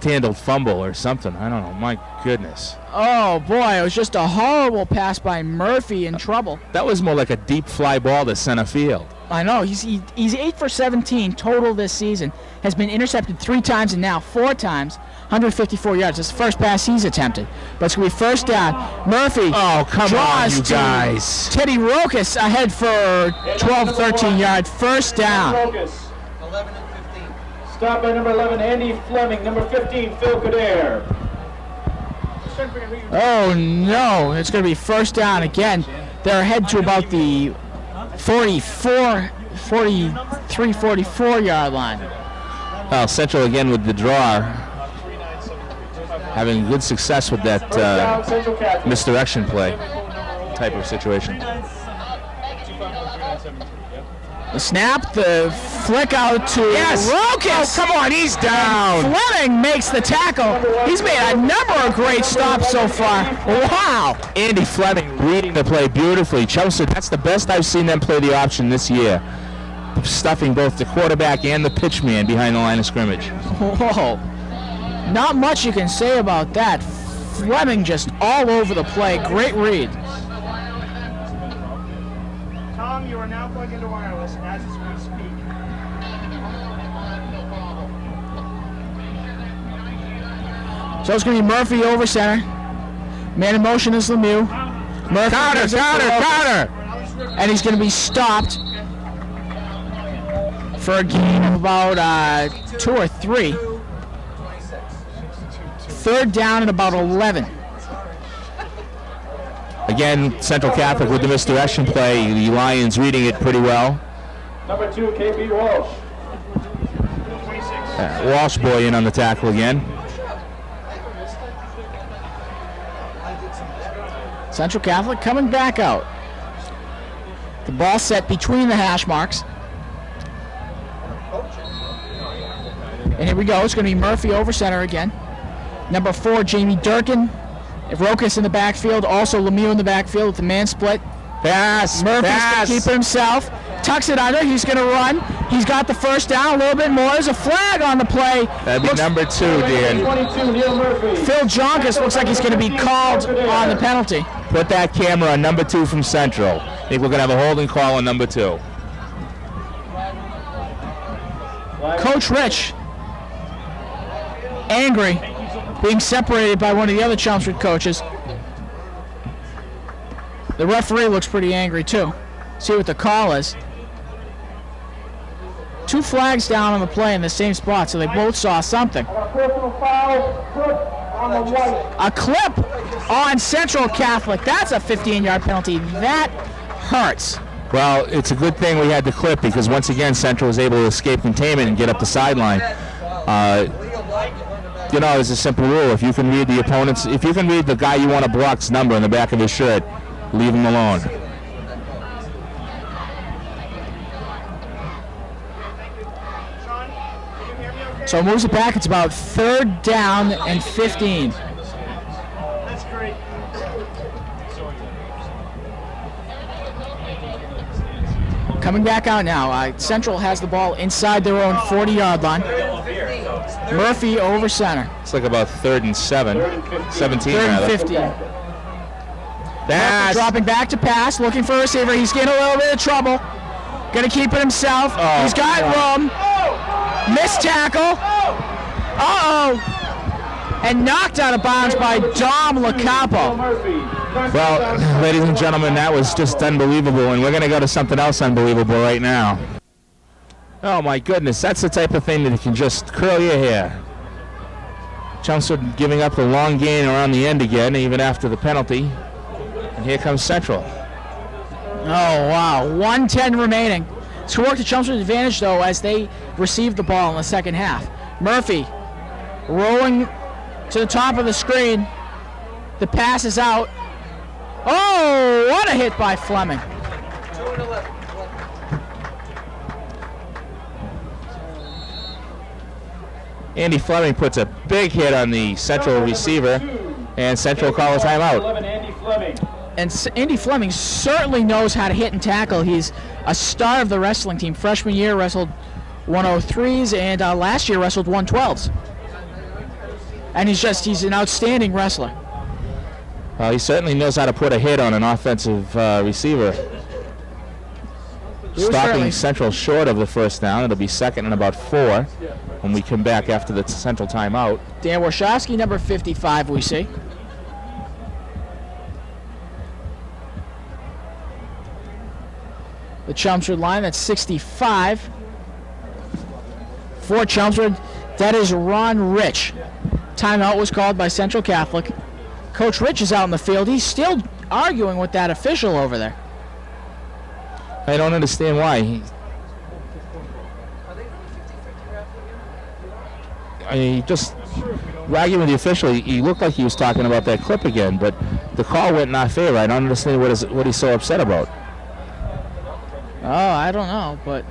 handled fumble or something. I don't know. My goodness. Oh, boy. It was just a horrible pass by Murphy in trouble. That was more like a deep fly ball to center field. I know. He's 8 for 17 total this season. Has been intercepted 3 times and now 4 times. 154 yards. It's the first pass he's attempted. But it's going to be 1st down. Murphy draws you guys. to Teddy Rokas ahead for 12, 13 yards. 1st down. 11 and 15. Stop by number 11, Andy Fleming. Number 15, Phil Kader. Oh, no. It's going to be 1st down again. They're ahead to about the 44, 43, 44 yard line. Well, Central again with the draw. having good success with that misdirection play type of situation. The snap, the flick out to Yes! Rokas. Oh, come on, he's down. Fleming makes the tackle. He's made a number of great stops so far. Wow. Andy Fleming reading the play beautifully. Chelsea, that's the best I've seen them play the option this year. Stuffing both the quarterback and the pitch man behind the line of scrimmage. Whoa. Not much you can say about that. Fleming just all over the play. Great read. Tom, you are now plugged into wireless as we speak. So it's going to be Murphy over center. Man in motion is Lemieux. Murphy Counter! and he's going to be stopped for a gain of about 2 or 3. Third down at about 11. Again, Central Catholic with the misdirection play. The Lions reading it pretty well. Number 2, KB Walsh. Walsh boy in on the tackle again. Central Catholic coming back out. The ball set between the hash marks. And here we go. It's going to be Murphy over center again. Number 4, Jamie Durkin. Rokas in the backfield. Also Lemieux in the backfield with the man split. Pass. Murphy's going to keep it himself. Tucks it under. He's going to run. He's got the first down. A little bit more. There's a flag on the play. That'd be number 2, Dan. 22, Neil Murphy. Phil Jonkus looks like he's going to be called on the penalty. Put that camera on number 2 from Central. I think we're going to have a holding call on number 2. Coach Rich, angry, being separated by one of the other Chelmsford coaches. The referee looks pretty angry too. See what the call is. 2 flags down on the play in the same spot, so they both saw something. Personal foul, put on the white. A clip on Central Catholic. That's a 15-yard penalty. That hurts. Well, it's a good thing we had the clip because once again Central was able to escape containment and get up the sideline. You know, it's a simple rule. If you can read the opponent's, if you can read the guy you want to block's number on the back of his shirt, leave him alone. So it moves it back. It's about 3rd down and 15. That's great. Coming back out now. Central has the ball inside their own 40-yard line. Murphy over center. It's like about 3rd and 7, 17 3rd rather. and 15. Pass. Dropping back to pass, looking for a receiver. He's getting a little bit of trouble. Gonna keep it himself. Oh, He's got room. Missed tackle. Uh-oh. And knocked out of bounds by Dom LaCapo. Well, ladies and gentlemen, that was just unbelievable, and we're going to go to something else unbelievable right now. Oh, my goodness, that's the type of thing that can just curl your hair. Chelmsford giving up the long gain around the end again, even after the penalty. And here comes Central. Oh, wow. 1:10 remaining. It's going to work to Chelmsford's advantage, though, as they receive the ball in the second half. Murphy rolling to the top of the screen. The pass is out. Oh, what a hit by Fleming. 2-11. Andy Fleming puts a big hit on the Central receiver, and Central calls a timeout. 11, Andy Fleming. And Andy Fleming certainly knows how to hit and tackle. He's a star of the wrestling team. Freshman year wrestled 103s, and last year wrestled 112s. And he's an outstanding wrestler. Well, he certainly knows how to put a hit on an offensive receiver. Stopping Central short of the first down. It'll be 2nd and about 4 when we come back after the Central timeout. Dan Warshawski, number 55, we see. The Chelmsford line, that's 65. For Chelmsford, that is Ron Rich. Timeout was called by Central Catholic. Coach Rich is out in the field. He's still arguing with that official over there. I don't understand why. He just arguing with the official. He looked like he was talking about that clip again, but the call went in our favor. I don't understand what he's so upset about. Oh, I don't know, but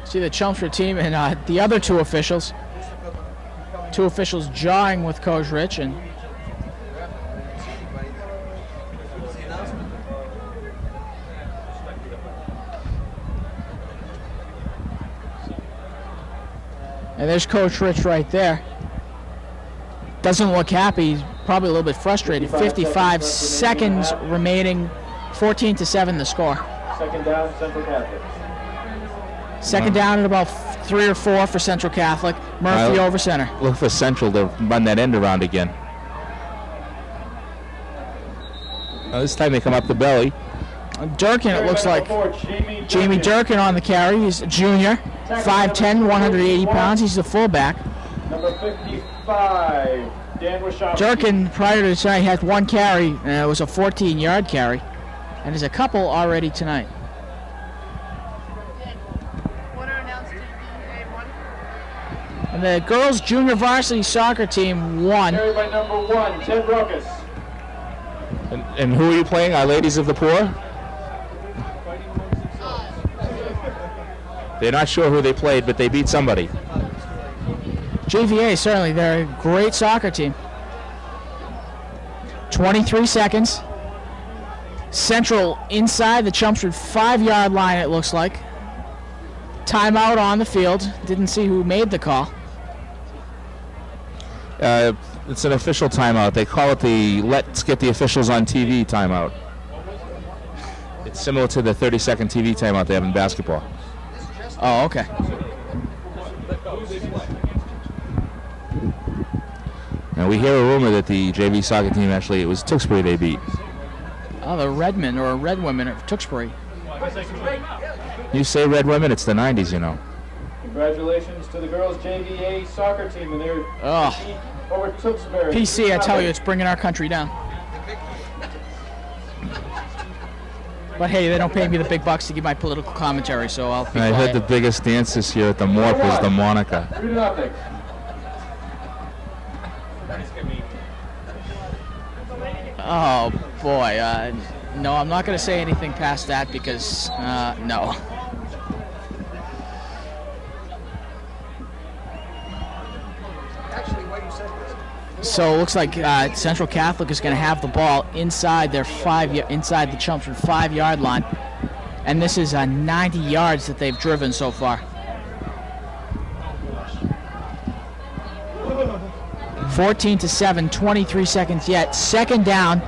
see the Chelmsford team and the other two officials jawing with Coach Rich, and there's Coach Rich right there. Doesn't look happy. He's probably a little bit frustrated. 55 seconds remaining. 14-7 the score. Second down, Central Catholic. Second down at about 3 or 4 for Central Catholic. Murphy over center. Look for Central to run that end around again. This time they come up the belly. Durkin, it looks like. Jamie Durkin on the carry. He's a junior. 5'10", 180 pounds. He's the fullback. Number 55, Dan Wachowski. Durkin, prior to tonight, had 1 carry, and it was a 14-yard carry. And there's a couple already tonight. And the girls' junior varsity soccer team won. Carried by number 1, Ted Ruckus. And who are you playing? Our Ladies of the Poor? They're not sure who they played, but they beat somebody. JVA, certainly, they're a great soccer team. 23 seconds. Central inside the Chelmsford 5-yard line, it looks like. Timeout on the field. Didn't see who made the call. It's an official timeout. They call it the let's get the officials on TV timeout. It's similar to the 30-second TV timeout they have in basketball. Oh, okay. Now we hear a rumor that the JV soccer team it was Tewksbury they beat. Oh, the Redmen or Red Women of Tewksbury. You say Red Women, it's the 90s, you know. Congratulations to the girls' JVA soccer team and their defeat over Tewksbury. PC, I tell you, it's bringing our country down. But hey, they don't pay me the big bucks to give my political commentary, so I'll be quiet. I heard the biggest dance this year at the Morp was the Monica. 3-0. Oh boy, no, I'm not going to say anything past that because, no. So it looks like Central Catholic is going to have the ball inside their inside the Chelmsford 5-yard line, and this is 90 yards that they've driven so far. 14-7, 23 seconds yet. Second down,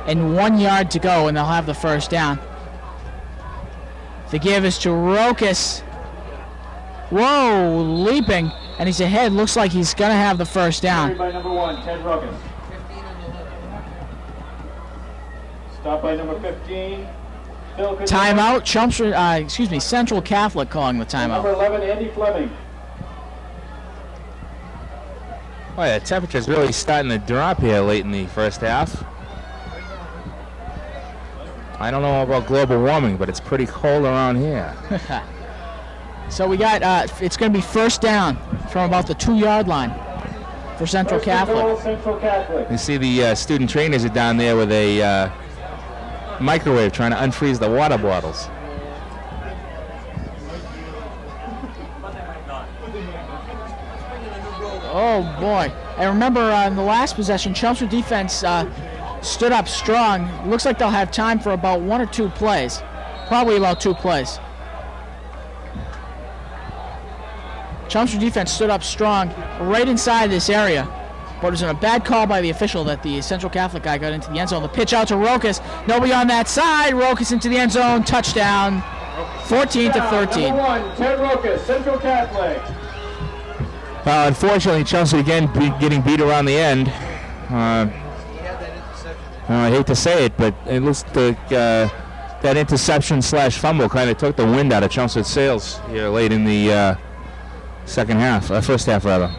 and 1 yard to go, and they'll have the first down. The give is to Rokas. Whoa, leaping, and he's ahead. Looks like he's going to have the first down. By number 1, Ted Ruckus. Stop by number 15. Timeout. Chelmsford, Central Catholic calling the timeout. Number 11, Andy Fleming. Boy, the temperature's really starting to drop here late in the first half. I don't know about global warming, but it's pretty cold around here. So we got, it's going to be first down from about the 2-yard line for Central Catholic. Central Catholic. You see the student trainers are down there with a microwave trying to unfreeze the water bottles. Oh boy. I remember in the last possession, Chelmsford defense stood up strong. Looks like they'll have time for about 1 or 2 plays. Probably about 2 plays. Chelmsford defense stood up strong right inside this area. But it was a bad call by the official that the Central Catholic guy got into the end zone. The pitch out to Rokas. Nobody on that side. Rokas into the end zone. Touchdown. 14-13. Number 1, Ted Rokas, Central Catholic. Unfortunately, Chelsea again getting beat around the end. I hate to say it, but it looks like that interception / fumble kind of took the wind out of Chelmsford's sails here late in the first half rather.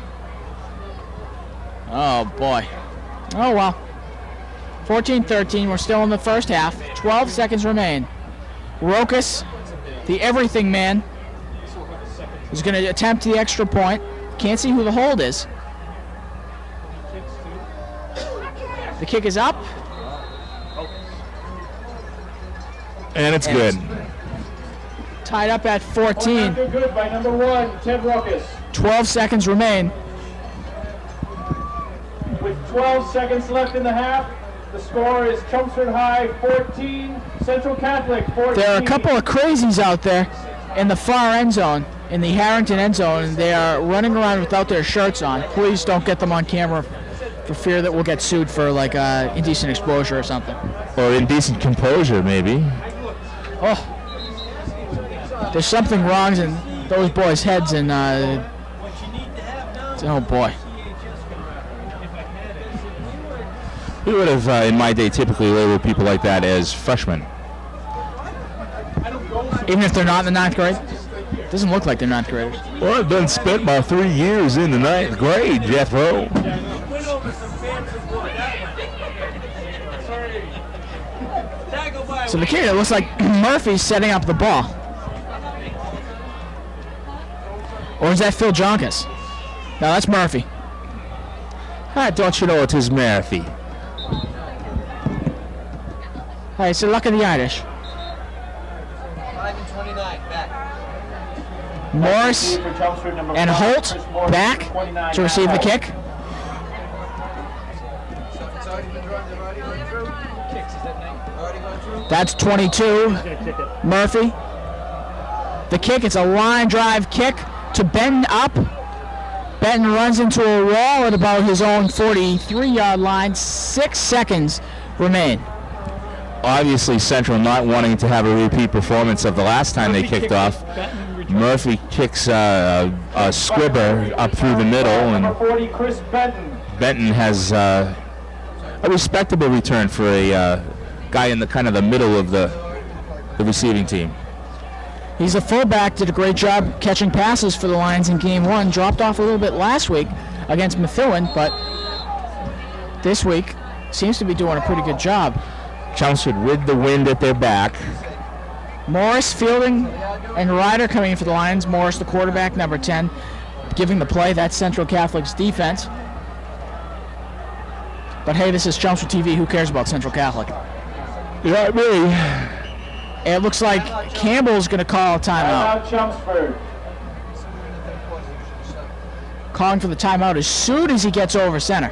Oh boy. Oh well. 14-13. We're still in the first half. 12 seconds remain. Rokas, the everything man, is going to attempt the extra point. Can't see who the hold is. The kick is up. And it's good. Tied up at 14. Good by number 1, Ted Rokas. 12 seconds remain. With 12 seconds left in the half, the score is Chelmsford High 14, Central Catholic 14. There are a couple of crazies out there in the far end zone, in the Harrington end zone, and they are running around without their shirts on. Please don't get them on camera for fear that we'll get sued for like indecent exposure or something. Or indecent composure, maybe. Oh, there's something wrong in those boys' heads, and oh boy. We would have, in my day, typically labeled people like that as freshmen. Even if they're not in the 9th grade? Doesn't look like they're 9th graders. Well, I've done spent my 3 years in the 9th grade, Jethro. So the kid, it looks like Murphy's setting up the ball. Or is that Phil Jonkus? No, that's Murphy. Don't you know it is Murphy? Hey, it's the luck of the Irish. 5 and 29, back. Morris and Holt back to receive the kick. That's 22. Murphy. The kick, it's a line drive kick to Benton up. Benton runs into a wall at about his own 43-yard line. 6 seconds remain. Obviously, Central not wanting to have a repeat performance of the last time they kicked off. Murphy kicks a squibber up through the middle, and Benton has a respectable return for a guy in the kind of the middle of the receiving team. He's a fullback, did a great job catching passes for the Lions in Game 1. Dropped off a little bit last week against Methuen, but this week seems to be doing a pretty good job. Chelmsford with the wind at their back. Morris, Fielding, and Ryder coming in for the Lions. Morris, the quarterback, number 10, giving the play. That's Central Catholic's defense. But hey, this is Chelmsford TV. Who cares about Central Catholic? Not me. It looks like Campbell's going to call a timeout. Chelmsford. Calling for the timeout as soon as he gets over center.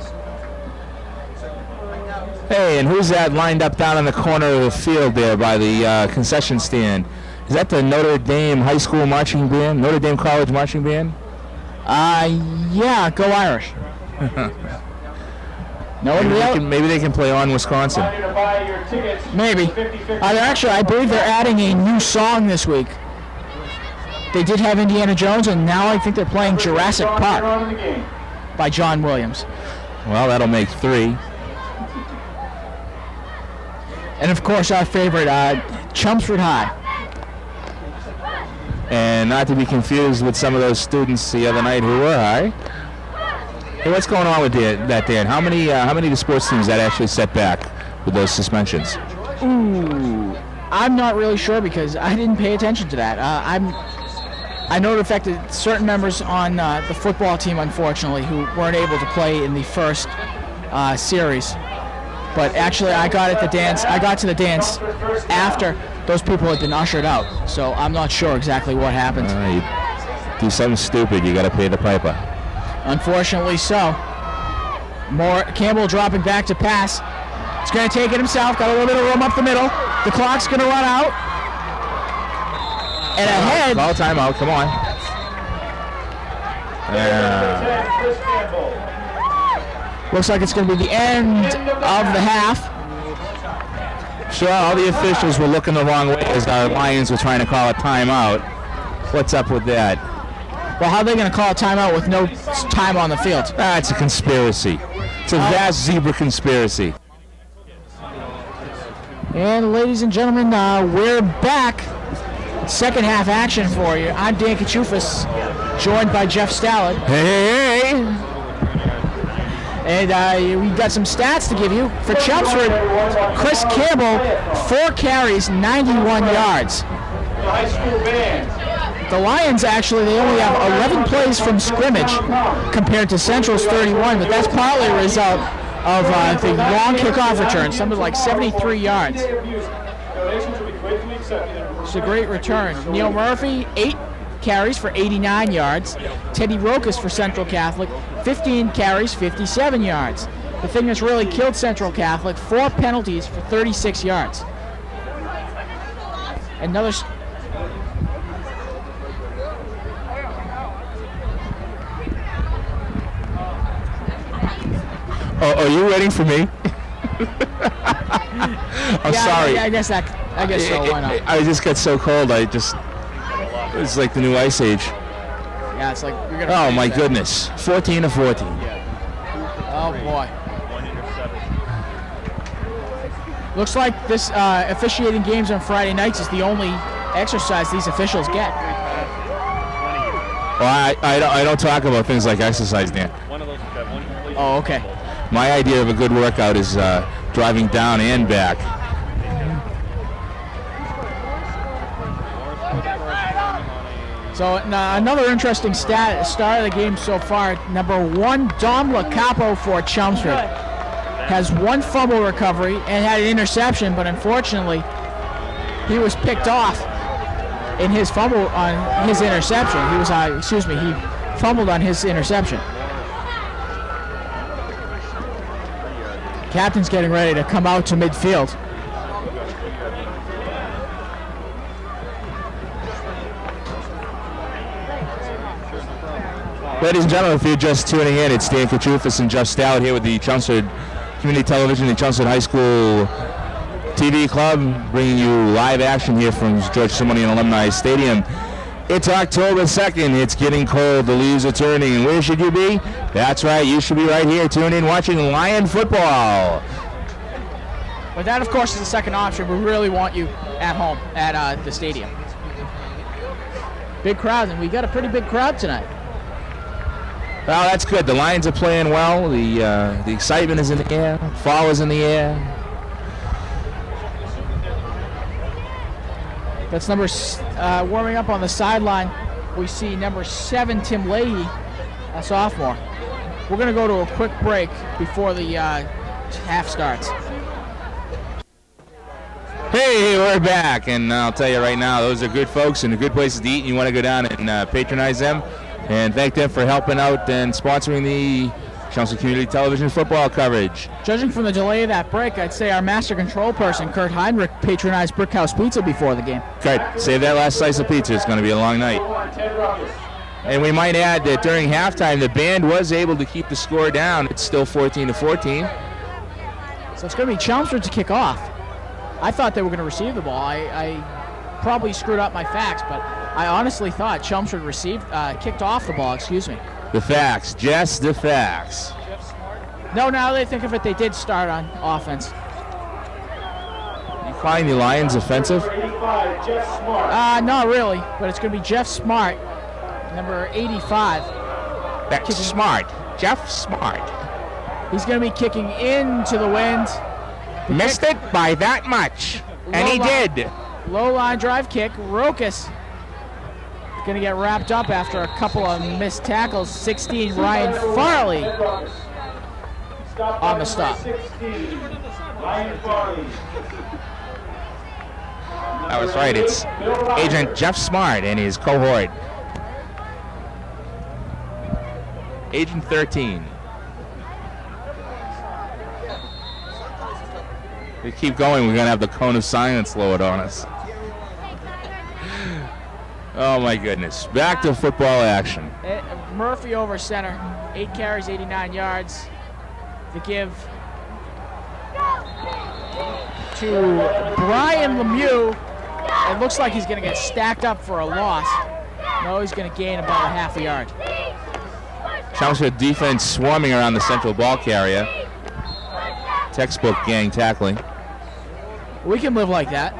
Hey, and who's that lined up down in the corner of the field there by the concession stand? Is that the Notre Dame High School marching band? Notre Dame College marching band? Yeah, go Irish. No, maybe they can play on Wisconsin. Maybe. Actually, I believe they're adding a new song this week. They did have Indiana Jones, and now I think they're playing Jurassic Park by John Williams. Well, that'll make 3. And of course, our favorite, Chelmsford High. And not to be confused with some of those students the other night who were high. Hey, what's going on with that, Dan? How many of the sports teams that actually set back with those suspensions? Ooh, I'm not really sure because I didn't pay attention to that. I know it affected certain members on the football team, unfortunately, who weren't able to play in the first series. But actually, I got to the dance after those people had been ushered out. So I'm not sure exactly what happened. You do something stupid, you got to pay the piper. Unfortunately so. Campbell dropping back to pass. He's going to take it himself. Got a little bit of room up the middle. The clock's going to run out. And ahead. Call timeout. Come on. Looks like it's going to be the end of the half. Sure, all the officials were looking the wrong way as our Lions were trying to call a timeout. What's up with that? Well, how are they going to call a timeout with no time on the field? It's a conspiracy. It's a vast zebra conspiracy. And ladies and gentlemen, we're back. Second half action for you. I'm Dan Kachufis, joined by Jeff Stallard. Hey. And we got some stats to give you. For Chelmsford, Chris Campbell, 4 carries, 91 yards. The high school band. The Lions, actually, they only have 11 plays from scrimmage compared to Central's 31, but that's partly a result of the long kickoff return, something like 73 yards. It's a great return. Neil Murphy, 8 carries for 89 yards. Teddy Rokas for Central Catholic, 15 carries, 57 yards. The thing that's really killed Central Catholic, 4 penalties for 36 yards. Another... Oh, are you waiting for me? I'm sorry. Yeah, I guess so. Why not? I just got so cold. It's like the new ice age. Yeah, it's like you're gonna. Oh my goodness! 14 to 14. Oh boy. Looks like this officiating games on Friday nights is the only exercise these officials get. Well, I don't talk about things like exercise, Dan. Oh, okay. My idea of a good workout is driving down and back. So another interesting start of the game so far. Number 1, Dom Lacapo for Chelmsford has 1 fumble recovery and had an interception, but unfortunately he was picked off in his fumble on his interception. He was he fumbled on his interception. Captain's getting ready to come out to midfield. Ladies and gentlemen, if you're just tuning in, it's Dan Kachufis and Jeff Stout here with the Chelmsford Community Television, the Chelmsford High School TV Club, bringing you live action here from George Simonian Alumni Stadium. It's October 2nd. It's getting cold. The leaves are turning. And where should you be? That's right. You should be right here, tuned in, watching Lion football. But that, of course, is the second option. We really want you at home at the stadium. Big crowd, and we got a pretty big crowd tonight. Well, that's good. The Lions are playing well. The excitement is in the air. Fall is in the air. That's warming up on the sideline. We see number 7, Tim Leahy, a sophomore. We're going to go to a quick break before the half starts. Hey, we're back, and I'll tell you right now, those are good folks and good places to eat, and you want to go down and patronize them and thank them for helping out and sponsoring the Chelmsford Community Television football coverage. Judging from the delay of that break, I'd say our master control person, Kurt Heinrich, patronized Brickhouse Pizza before the game. Good. Save that last slice of pizza. It's going to be a long night. And we might add that during halftime, the band was able to keep the score down. It's still 14 to 14. So it's going to be Chelmsford to kick off. I thought they were going to receive the ball. I probably screwed up my facts, but I honestly thought Chelmsford kicked off the ball, excuse me. The facts, just the facts. No, now they think of it, they did start on offense. You find the Lions offensive? Not really, but it's going to be Jeff Smart, number 85. That's Smart. Jeff Smart. He's going to be kicking into the wind. Missed it by that much, and he did. Low line drive kick. Rokas going to get wrapped up after a couple of missed tackles. 16, Ryan Farley on the stop. That was right. It's Agent Jeff Smart and his cohort. Agent 13. We keep going, we're going to have the cone of silence lowered on us. Oh my goodness. Back to football action. Murphy over center. 8 carries, 89 yards. The give to Brian Lemieux. It looks like he's going to get stacked up for a loss. No, he's going to gain about a half a yard. Chelmsford defense swarming around the central ball carrier. Textbook gang tackling. We can live like that.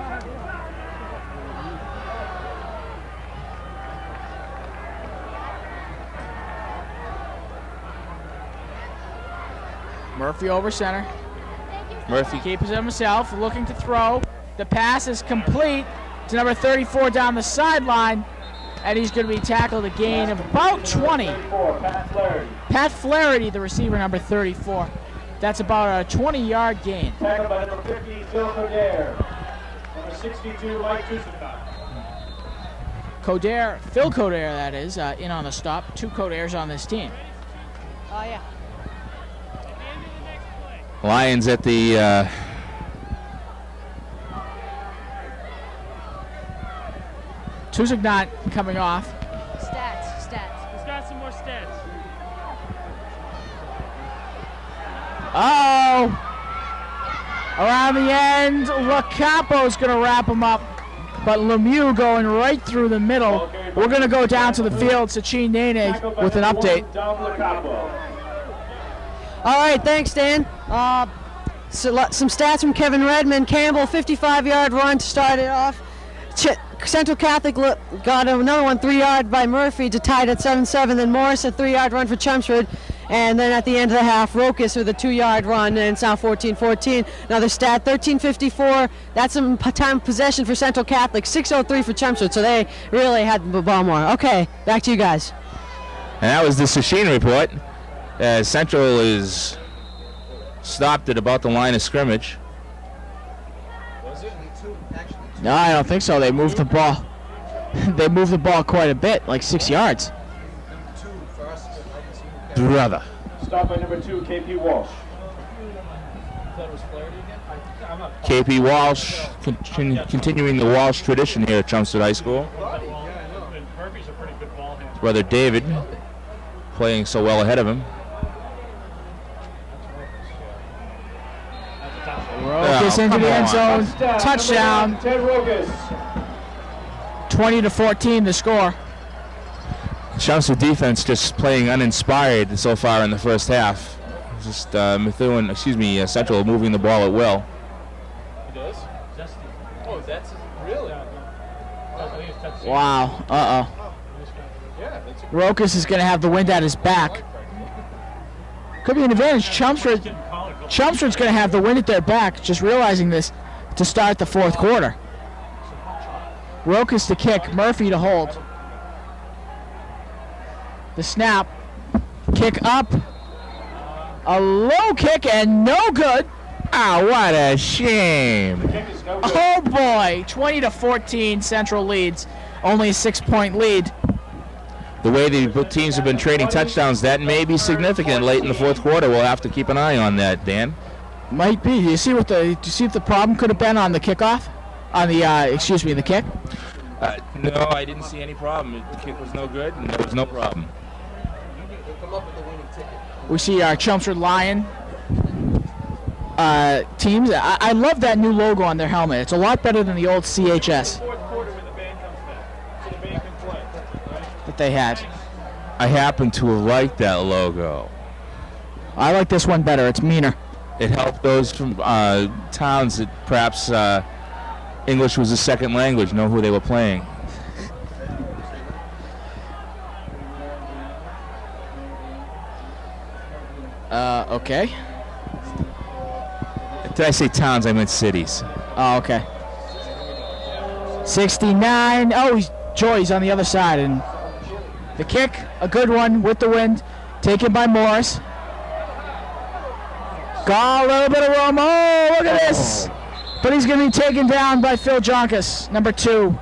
Murphy over center. Murphy Keeps it himself, looking to throw. The pass is complete to number 34 down the sideline, and he's going to be tackled a gain of about 20. Pat Flaherty, the receiver, number 34. That's about a 20-yard gain. Tackled by number 50, Phil Coderre. Number 62, Mike Tusicott. Phil Coderre, that is, in on the stop. 2 Coderres on this team. Oh, yeah. Lions at the Tuzik not coming off. Stats. He's got some more stats. Uh-oh. Around the end, Lacapo's going to wrap him up. But Lemieux going right through the middle. We're going to go down to the field. Sachin Nene with an update. All right, thanks, Dan. Some stats from Kevin Redmond. Campbell, 55-yard run to start it off. Central Catholic got another one, 3-yard by Murphy to tie it at 7-7. Then Morris, a 3-yard run for Chelmsford. And then at the end of the half, Rokas with a 2-yard run, and it's now 14-14. Another stat, 13:54. That's some time of possession for Central Catholic. 6:03 for Chelmsford, so they really had the ball more. Okay, back to you guys. And that was the Sachin report. Central is stopped at about the line of scrimmage. No, I don't think so. They moved the ball. They moved the ball quite a bit, like 6 yards. Brother. Stop by number 2, KP Walsh. KP Walsh, continuing the Walsh tradition here at Chelmsford High School. Murphy's a pretty good ball handler. Brother David playing so well ahead of him. Rokas into the end zone. Touchdown. Ted Rokas. 20-14 the score. Chelmsford defense just playing uninspired so far in the first half. Just Central moving the ball at will. He does? Oh, that's really? Wow. Uh-oh. Rokas is going to have the wind at his back. Could be an advantage. Chelmsford's going to have the wind at their back, just realizing this, to start the fourth quarter. Rokas to kick, Murphy to hold. The snap, kick up, a low kick and no good. Ah, what a shame. Oh boy, 20-14 Central leads, only a 6-point lead. The way the teams have been trading touchdowns, that may be significant late in the fourth quarter. We'll have to keep an eye on that, Dan. Might be. Do you see what the problem could have been on the kickoff? On the the kick? No, I didn't see any problem. The kick was no good, and there was no problem. We see our Chelmsford Lion teams. I love that new logo on their helmet. It's a lot better than the old CHS that they had. I happen to have liked that logo. I like this one better. It's meaner. It helped those from towns that perhaps English was a second language know who they were playing. Okay. Did I say towns? I meant cities. Oh, okay. 69. Oh, Joy's on the other side. And the kick, a good one with the wind, taken by Morris. Got a little bit of room. Oh, look at this. But he's going to be taken down by Phil Jonkus, number 2.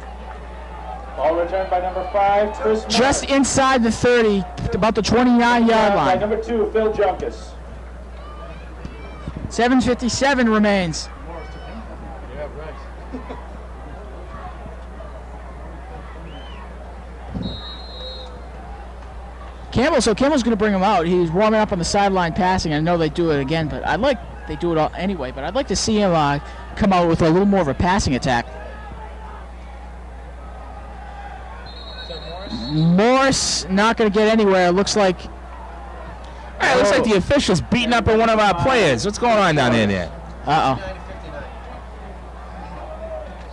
Ball returned by number 5, Chris Mark. Just inside the 30, about the 29-yard line. By number 2, Phil Junkus. 7:57 remains. Yeah, right. Campbell's going to bring him out. He's warming up on the sideline passing. I know they do it again, but they do it all anyway, but I'd like to see him come out with a little more of a passing attack. Morris not going to get anywhere. It looks like It looks like the official's beating up on one of our players. What's going on down there? Uh-oh.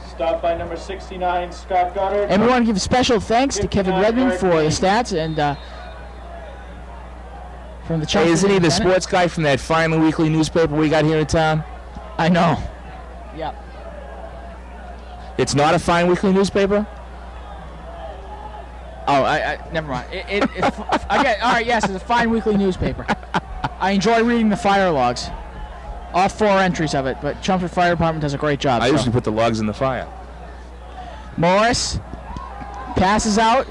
Stop by number 69, Scott Goddard. And we want to give special thanks to Kevin Redmond for the stats and from the Hey, Chelmsford isn't he the Independent. sports guy from that fine weekly newspaper we got here in town? I know. Yep. It's not a fine weekly newspaper? Oh, never mind. Okay, all right, yes, it's a fine weekly newspaper. I enjoy reading the fire logs. All 4 entries of it, but Chelmsford Fire Department does a great job. I so. usually put the logs in the fire. Morris passes out.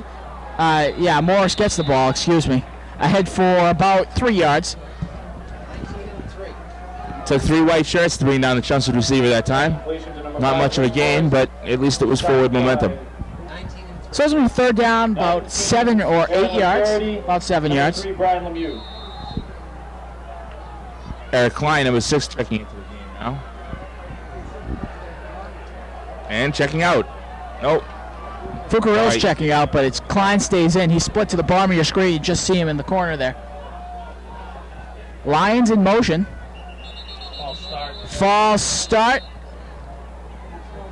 Morris gets the ball, excuse me. Ahead for about 3 yards. Took 3 white shirts to bring down the Chelmsford receiver that time. Not much of a gain, but at least it was forward momentum. So it's going to be 3rd down, about 7 or 8 yards. About 7 yards. Eric Klein, number 6, checking into the game now. And checking out. Nope. Fucarill's Right. checking out, but it's Klein stays in. He's split to the bottom of your screen. You just see him in the corner there. Lions in motion. False start.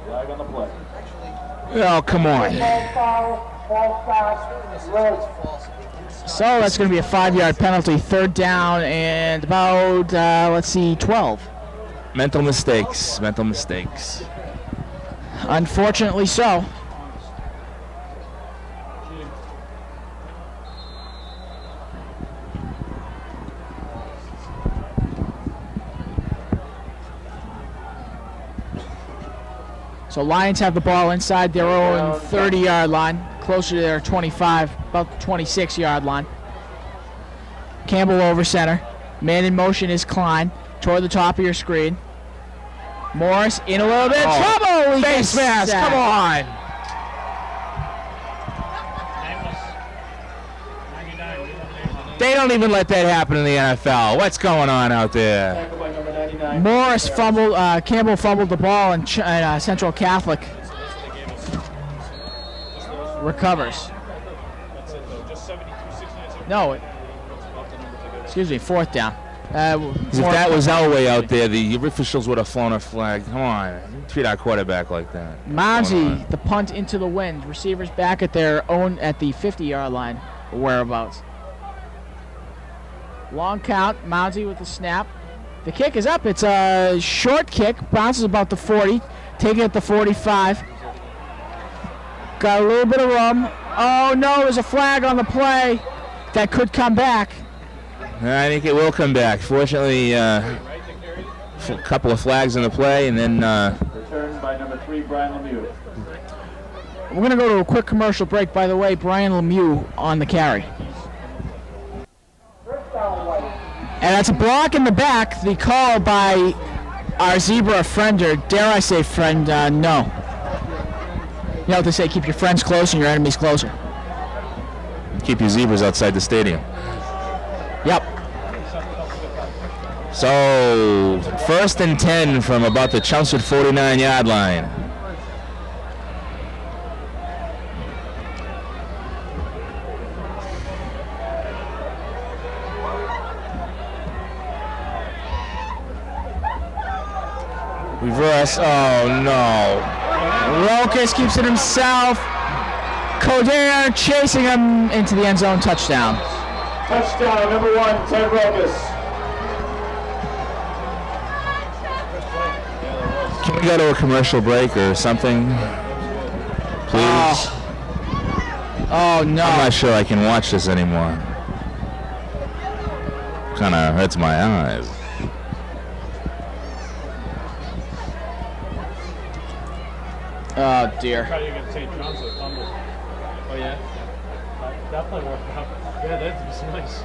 Flag on the play. Oh, come on. So that's going to be a 5-yard penalty. 3rd down and about, 12. Mental mistakes. Mental mistakes. Unfortunately so. So Lions have the ball inside their own 30-yard line, closer to their 25, about the 26-yard line. Campbell over center. Man in motion is Klein toward the top of your screen. Morris in a little bit of trouble. He Face gets mask, sacked. come on. They don't even let that happen in the NFL. What's going on out there? Morris fumbled. Campbell fumbled the ball, and Central Catholic recovers. No, excuse me, 4th down. If that was Elway out there, the officials would have flown a flag. Come on, treat our quarterback like that. Mounsey, the punt into the wind. Receivers back at their own at the 50-yard line, or whereabouts. Long count. Mounsey with the snap. The kick is up. It's a short kick. Bounces about the 40. Take it at the 45. Got a little bit of room. Oh no, there's a flag on the play that could come back. I think it will come back. Fortunately, a couple of flags in the play, and then Returned by number 3, Brian Lemieux. We're going to go to a quick commercial break. By the way, Brian Lemieux on the carry. And that's a block in the back. The call by our zebra friend, or dare I say friend, no. You know what they say, keep your friends close and your enemies closer. keep your zebras outside the stadium. Yep. So, 1st and 10 from about the Chelmsford 49-yard line. Reverse, oh no. Rokas keeps it himself. Coder chasing him into the end zone, touchdown. Touchdown, number 1, Ted Rokas. Can we go to a commercial break or something, please? Oh no. I'm not sure I can watch this anymore. Kind of hurts my eyes. Oh dear. Try to get St. John's to fumble. Oh yeah? That play worked out. Yeah, that's nice.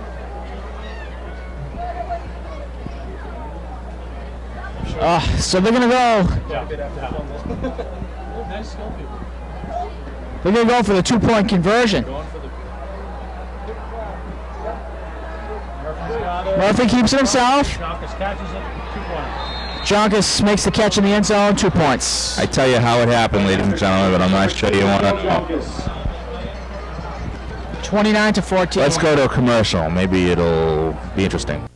So they're gonna go. Yeah. Nice skill people. They're gonna go for the 2-point conversion. Going for the... Murphy keeps it himself. Jonkis catches it, 2 points. Jonkus makes the catch in the end zone, 2 points. I tell you how it happened, ladies and gentlemen, but I'm not sure you want to know. 29-14. Let's go to a commercial. Maybe it'll be interesting.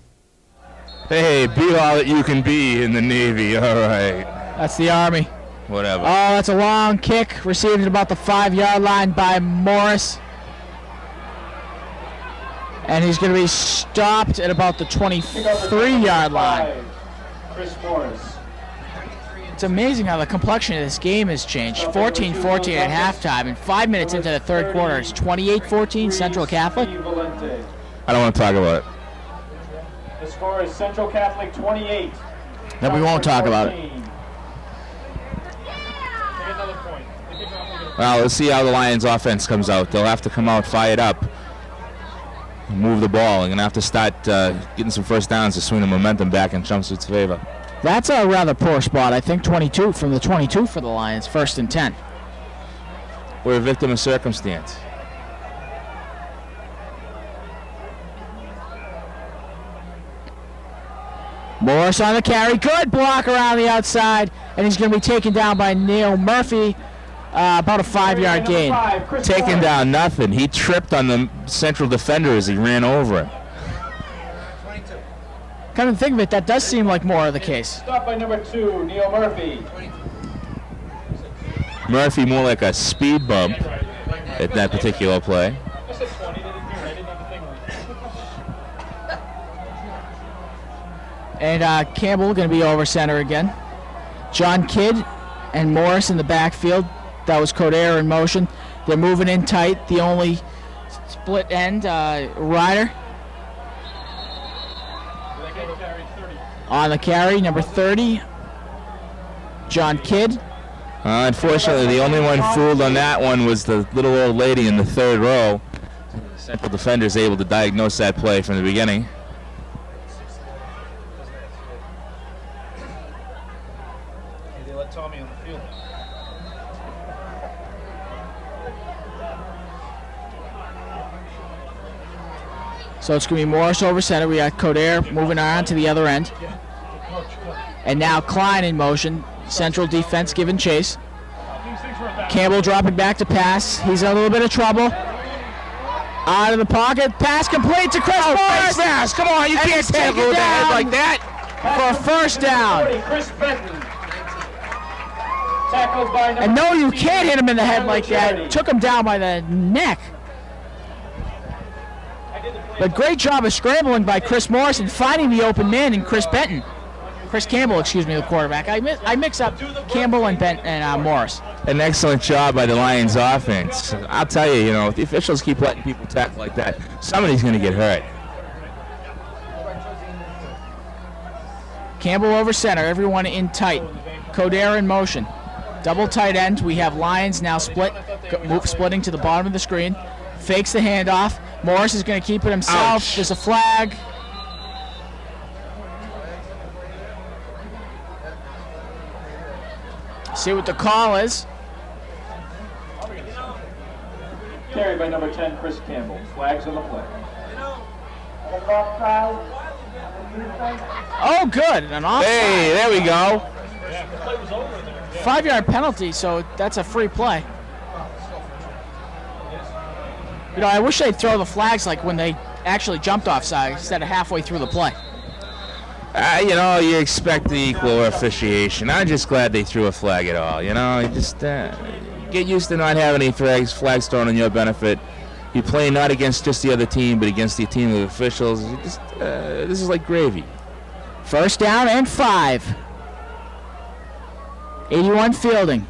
Hey, be all that you can be in the Navy. All right. That's the Army. Whatever. Oh, that's a long kick, received at about the 5-yard line by Morris. And he's going to be stopped at about the 23-yard line. Chris Morris. It's amazing how the complexion of this game has changed. 14-14 at halftime, and 5 minutes into the third quarter, it's 28-14 Central Catholic. I don't want to talk about it. The score is Central Catholic 28. Then we won't talk about it. Well, let's see how the Lions offense comes out. They'll have to come out fired up, move the ball. They're going to have to start getting some first downs to swing the momentum back in Chelmsford's favor. That's a rather poor spot. I think 22 from the 22 for the Lions, 1st and 10. We're a victim of circumstance. Morris on the carry. Good block around the outside, and he's going to be taken down by Neil Murphy. About a 5-yard gain. Taking down nothing. He tripped on the central defender as he ran over him. Come to think of it, that does seem like more of the case. Stop by number 2, Neil Murphy. Murphy more like a speed bump at that particular play. And Campbell going to be over center again. John Kidd and Morris in the backfield. That was Coder in motion. They're moving in tight. The only split end, Ryder. On the carry, number 30, John Kidd. Unfortunately, the only one fooled on that one was the little old lady in the third row. The central defender is able to diagnose that play from the beginning. They let Tommy on the field. So it's going to be Morris over center. We got Coder moving on to the other end. And now Klein in motion. Central defense giving chase. Campbell dropping back to pass. He's in a little bit of trouble. Out of the pocket. Pass complete to Chris Morris. Pass. Come on, you can't tackle with the head like that. For a first down. Chris Benton. Tackled by number And no, you can't hit him in the head like that. Took him down by the neck. But great job of scrambling by Chris Morris and finding the open man in Chris Benton. Chris Campbell, excuse me, the quarterback. I mix up Campbell and Benton and Morris. An excellent job by the Lions offense. I'll tell you, if the officials keep letting people tackle like that, somebody's going to get hurt. Campbell over center, everyone in tight. Coder in motion. Double tight end. We have Lions now splitting to the bottom of the screen. Fakes the handoff. Morris is going to keep it himself. Ouch. There's a flag. See what the call is. carried by number 10, Chris Campbell. Flags on the play. Oh, good. An offside. Hey, there we go. 5-yard penalty, so that's a free play. I wish they'd throw the flags like when they actually jumped offside instead of halfway through the play. You expect the equal officiation. I'm just glad they threw a flag at all. You just get used to not having any flags thrown on your benefit. You play not against just the other team, but against the team of officials. This is like gravy. First down and 5. 81 fielding.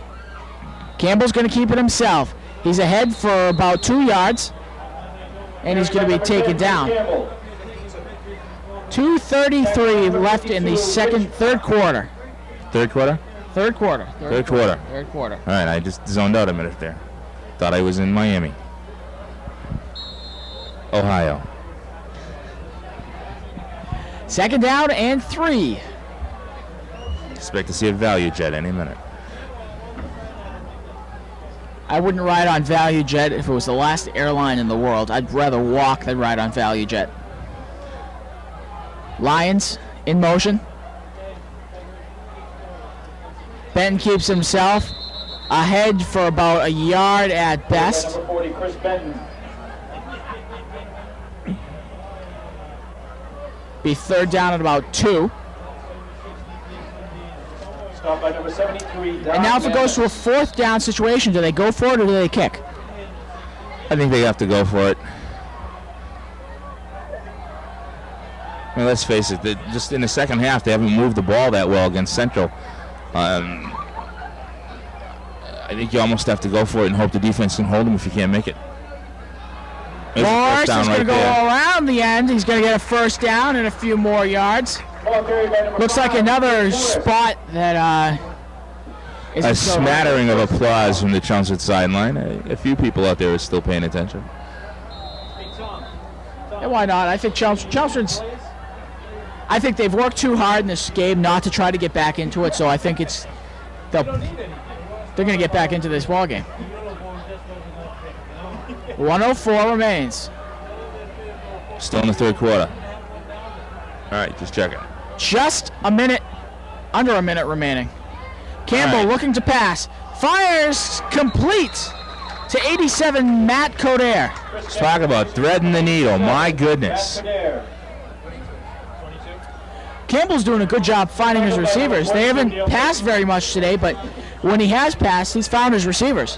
Campbell's going to keep it himself. He's ahead for about 2 yards, and he's going to be taken down. 2:33 left in the third quarter. Third quarter? Third quarter. Third quarter. Third quarter. All right, I just zoned out a minute there. Thought I was in Miami. Ohio. Second down and 3. Expect to see a value jet any minute. I wouldn't ride on ValueJet if it was the last airline in the world. I'd rather walk than ride on ValueJet. Lions in motion. Benton keeps himself ahead for about a yard at best. Number 40, Chris Benton. Be third down at about 2. Stopped by number 73. And now if it goes to a fourth down situation, do they go for it or do they kick? I think they have to go for it. I mean, let's face it, just in the second half, they haven't moved the ball that well against Central. I think you almost have to go for it and hope the defense can hold them if you can't make it. Morris is going to go all around the end. He's going to get a first down and a few more yards. Looks like another spot that a smattering of applause from the Chelmsford sideline. A few people out there are still paying attention. Yeah, why not? I think Chelmsford's. I think they've worked too hard in this game not to try to get back into it. So I think they're going to get back into this ball game. 1:04 remains. Still in the third quarter. All right, just checking. Just a minute, under a minute remaining. Campbell looking to pass. Fires complete to 87, Matt Coder. Let's talk about threading the needle. My goodness. Campbell's doing a good job finding his receivers. They haven't passed very much today, but when he has passed, he's found his receivers.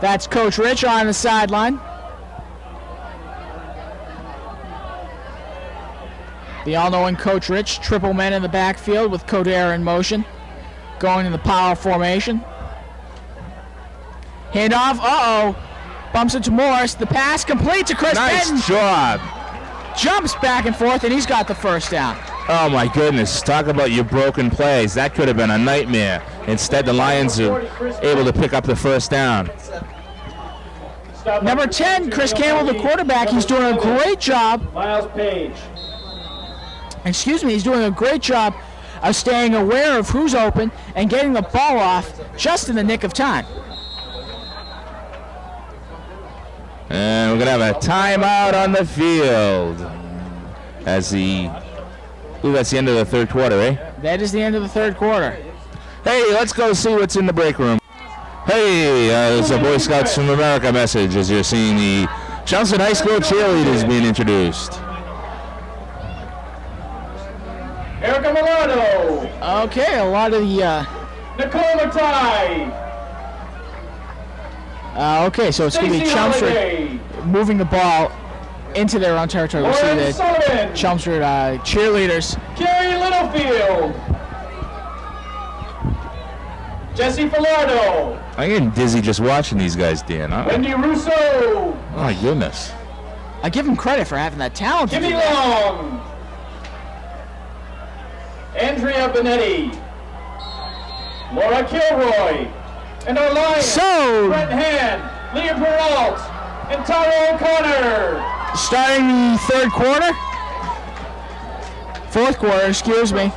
That's Coach Rich on the sideline. The all-knowing Coach Rich, triple men in the backfield with Coder in motion, going in the power formation. Handoff, bumps into Morris. The pass complete to Chris Benton. Nice job. Jumps back and forth, and he's got the first down. Oh, my goodness. Talk about your broken plays. That could have been a nightmare. Instead, the Lions are able to pick up the first down. Number 10, Chris Campbell, the quarterback. He's doing a great job. Miles Page. Excuse me, he's doing a great job of staying aware of who's open and getting the ball off just in the nick of time. And we're going to have a timeout on the field. I believe that's the end of the third quarter, eh? That is the end of the third quarter. Hey, let's go see what's in the break room. Hey, there's a Boy Scouts from America message as you're seeing the Chelmsford High School cheerleaders being introduced. Erica Milano. Okay, a lot of the... Nicole Matai. Okay, so it's going to be Chelmsford moving the ball into their own territory. We'll see the Chelmsford cheerleaders. Carrie Littlefield. Jesse Filardo. I'm getting dizzy just watching these guys, Dan. Wendy Russo. Oh, my goodness. I give him credit for having that talent. Jimmy Long. Andrea Benetti. Laura Kilroy. And our Lions, Brent Hand, Leah Peralt, and Tara O'Connor. Starting the fourth quarter, excuse me.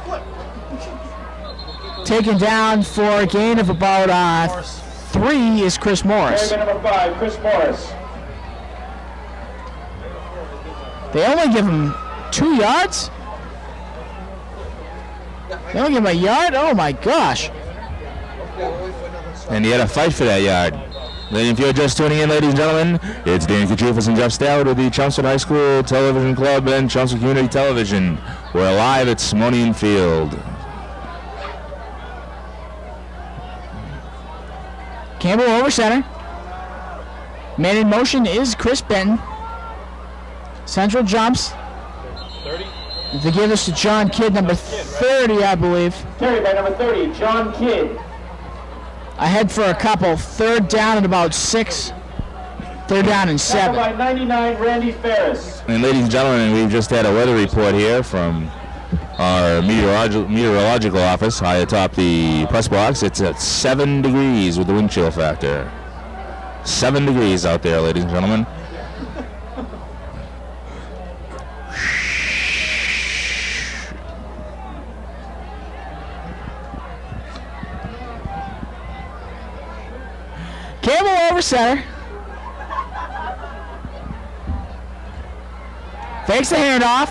Taken down for a gain of about 3 is Chris Morris. Number 5, Chris Morris. They only give him 2 yards? They only give him a yard? Oh my gosh. And he had a fight for that yard. Then if you're just tuning in, ladies and gentlemen, it's Dan Kachufas and Jeff Stout with the Chelmsford High School Television Club and Chelmsford Community Television. We're live at Simonian Field. Campbell over center. Man in motion is Chris Benton. Central jumps. 30. They give this to John Kidd, number 30, I believe. Carried by number 30, John Kidd. Ahead for a couple. Third down at about 6. Third down and 7. By 99, Randy Ferris. And ladies and gentlemen, we've just had a weather report here from our meteorological office high atop the press box. It's at 7 degrees with the wind chill factor. 7 degrees out there, ladies and gentlemen. Campbell over center. Takes the handoff.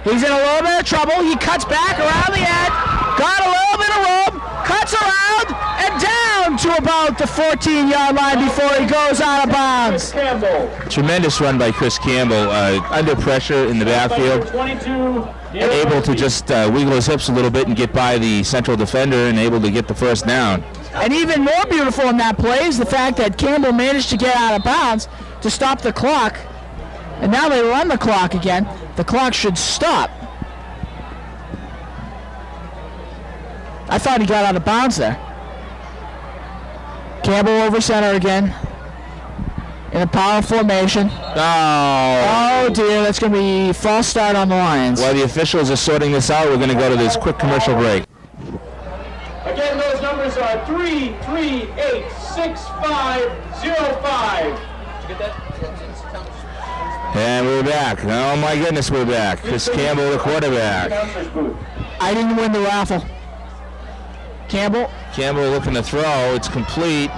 He's in a little bit of trouble. He cuts back around the end. Got a little bit of room. Cuts around and down to about the 14-yard line before he goes out of bounds. Tremendous run by Chris Campbell. Under pressure in the backfield. Able to just wiggle his hips a little bit and get by the central defender and able to get the first down. And even more beautiful in that play is the fact that Campbell managed to get out of bounds to stop the clock. And now they run the clock again. The clock should stop. I thought he got out of bounds there. Campbell over center again. In a power formation. Oh dear, that's going to be false start on the Lions. While the officials are sorting this out, we're going to go to this quick commercial break. Again, those numbers are 3386505. Did you get that? And we're back. Oh my goodness, we're back. Chris Campbell, the quarterback. I didn't win the raffle. Campbell looking to throw. It's complete.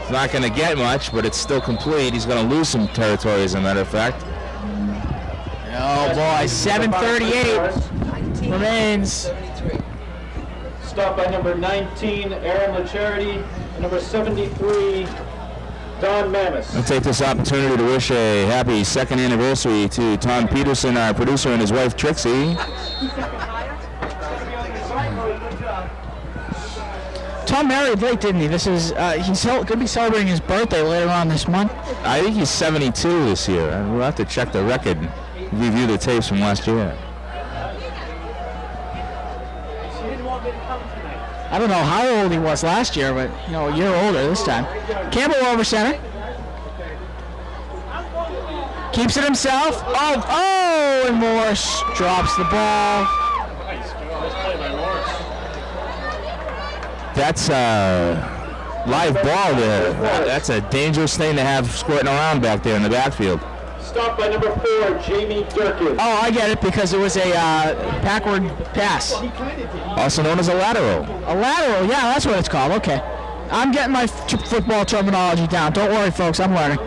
It's not going to get much, but it's still complete. He's going to lose some territory, as a matter of fact. Oh boy, 7:38 remains. Stopped by number 19, Aaron LaCharity, and number 73, Don Mammis. I'll take this opportunity to wish a happy second anniversary to Tom Peterson, our producer, and his wife Trixie. Tom married late, didn't he? This is he's going to be celebrating his birthday later on this month. I think he's 72 this year. We'll have to check the record, review the tapes from last year. I don't know how old he was last year, but a year older this time. Campbell over center. Keeps it himself. Oh, and Morse drops the ball. That's a live ball there. That's a dangerous thing to have squirting around back there in the backfield. Stopped by number 4, Jamie Durkin. Oh, I get it, because it was a backward pass. Also known as a lateral. A lateral, yeah, that's what it's called. Okay. I'm getting my football terminology down. Don't worry, folks, I'm learning.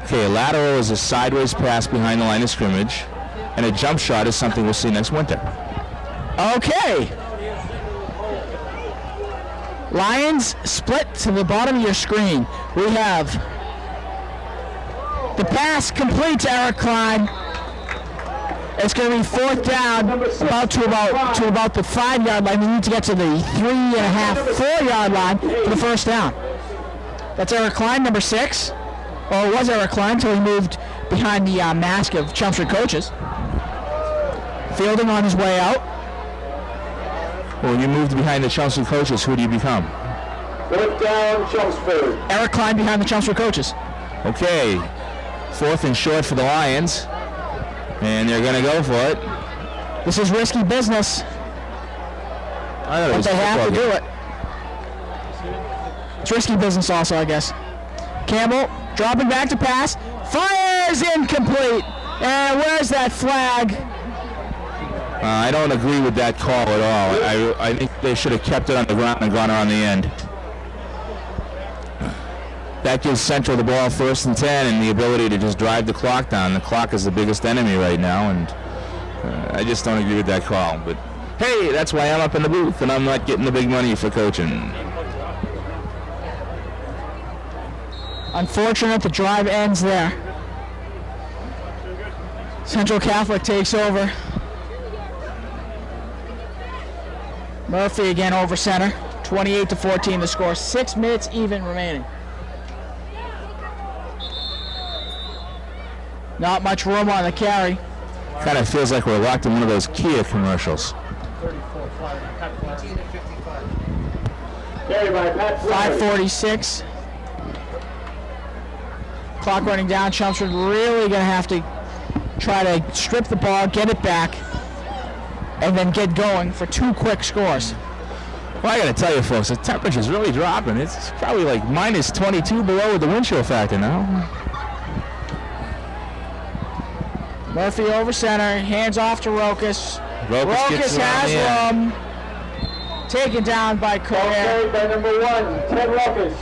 Okay, a lateral is a sideways pass behind the line of scrimmage, and a jump shot is something we'll see next winter. Okay. Lions split to the bottom of your screen. We have the pass complete to Eric Klein. It's going to be fourth down about to the 5-yard line. We need to get to the 3.5, 4-yard line for the first down. That's Eric Klein, number 6. Well, it was Eric Klein until he moved behind the mask of Chelmsford coaches. Fielding on his way out. Well, when you moved behind the Chelmsford coaches, who do you become? Fourth down, Chelmsford. Eric Klein behind the Chelmsford coaches. Okay, 4th and short for the Lions, and they're going to go for it. This is risky business, but they have to do it. It's risky business also, I guess. Campbell dropping back to pass, fires incomplete, and where's that flag? I don't agree with that call at all. I think they should have kept it on the ground and gone around the end. That gives Central the ball 1st and 10 and the ability to just drive the clock down. The clock is the biggest enemy right now, and I just don't agree with that call. But hey, that's why I'm up in the booth and I'm not getting the big money for coaching. Unfortunate the drive ends there. Central Catholic takes over. Murphy again over center. 28-14 the score. 6 minutes even remaining. Not much room on the carry. Kind of feels like we're locked in one of those Kia commercials. Carry by Pat 5:46. Clock running down. Chelmsford really going to have to try to strip the ball, get it back, and then get going for 2 quick scores. Well, I got to tell you, folks, the temperature's really dropping. It's probably like minus 22 below with the wind chill factor now. Murphy over center, hands off to Rokas. Rokas has room. Taken down by Correa. Carried by number 1, Ted Rokas.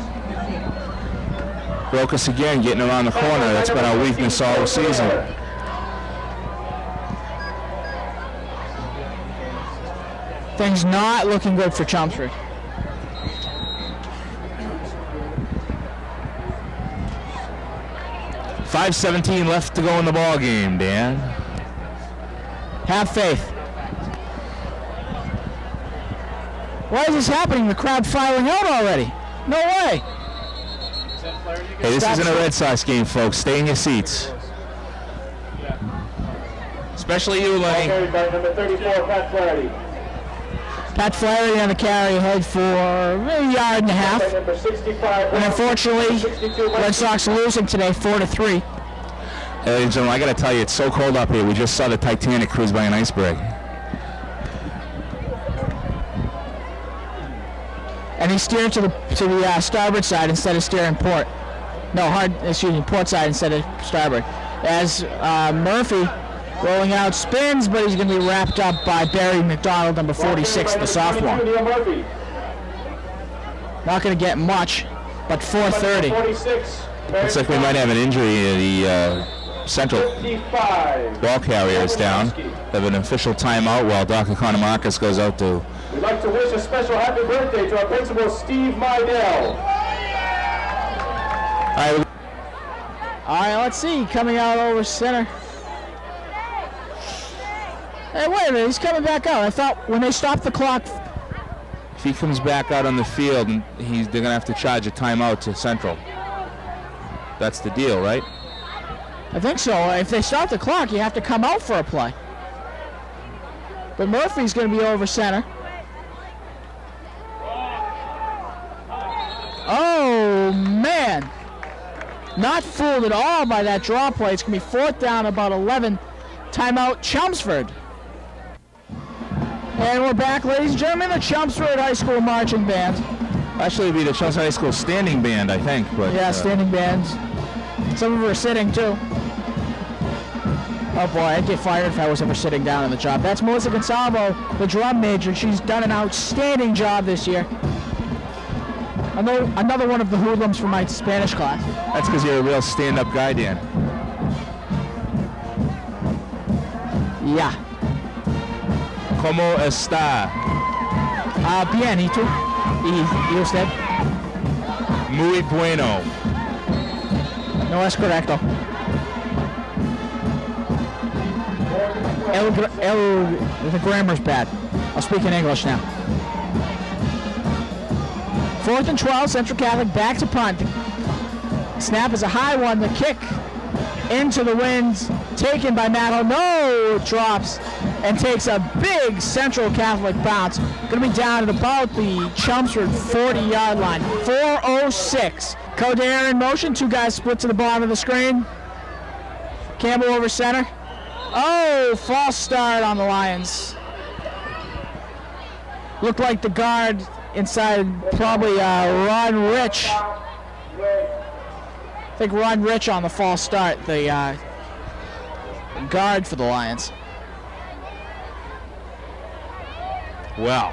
Rokas again getting around the corner. That's been our weakness all season. Things not looking good for Chelmsford. .5:17 left to go in the ball game, Dan. Have faith. Why is this happening? The crowd filing out already. No way. Hey, this isn't a Red Sox game, folks. Stay in your seats. Especially you, Lenny. Carried by number 34, Pat Flaherty. Pat Flaherty on the carry ahead for a yard and a half. By number 65. And unfortunately, Red Sox are losing today 4-3. Ladies and gentlemen, I got to tell you, it's so cold up here. We just saw the Titanic cruise by an iceberg. And he steered to the starboard side instead of steering port. No, port side instead of starboard. As Murphy rolling out spins, but he's going to be wrapped up by Barry McDonald, number 46, the sophomore. Not going to get much, but 4:30. Looks like we might have an injury. The Central ball carrier is down. They have an official timeout while Dr. Conor Marcus goes out to... We'd like to wish a special happy birthday to our principal, Steve Meidel. All right, let's see. Coming out over center. Hey, wait a minute. He's coming back out. I thought when they stopped the clock... If he comes back out on the field, they're going to have to charge a timeout to Central. That's the deal, right? I think so. If they stop the clock, you have to come out for a play. But Murphy's going to be over center. Oh, man. Not fooled at all by that draw play. It's going to be 4th down, about 11. Timeout, Chelmsford. And we're back, ladies and gentlemen, the Chelmsford High School Marching Band. Actually, it'd be the Chelmsford High School Standing Band, I think. But, yeah, standing bands. Some of them are sitting, too. Oh, boy, I'd get fired if I was ever sitting down on the job. That's Melissa Gonsalvo, the drum major. She's done an outstanding job this year. Another one of the hoodlums from my Spanish class. That's because you're a real stand-up guy, Dan. Yeah. ¿Cómo está? Bien, ¿y tú? ¿Y usted? Muy bueno. No es correcto. The grammar's bad. I'll speak in English now. 4th and 12, Central Catholic back to punt. Snap is a high one. The kick into the wind, taken by Matt Hull. No, it drops and takes a big Central Catholic bounce. Going to be down at about the Chelmsford 40-yard line. 4:06. Coderre in motion. 2 guys split to the bottom of the screen. Campbell over center. Oh, false start on the Lions. Looked like the guard inside, probably Ron Rich. I think Ron Rich on the false start, the guard for the Lions. Well,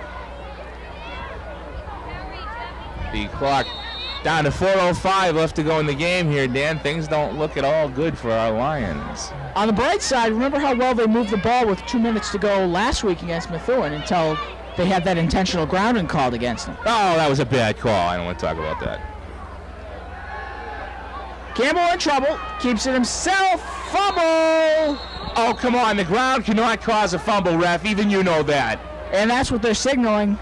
the clock down to 4:05 left to go in the game here, Dan. Things don't look at all good for our Lions. On the bright side, remember how well they moved the ball with 2 minutes to go last week against Methuen until they had that intentional grounding called against them. Oh, that was a bad call. I don't want to talk about that. Campbell in trouble, keeps it himself, fumble! Oh, come on, the ground cannot cause a fumble, ref. Even you know that. And that's what they're signaling.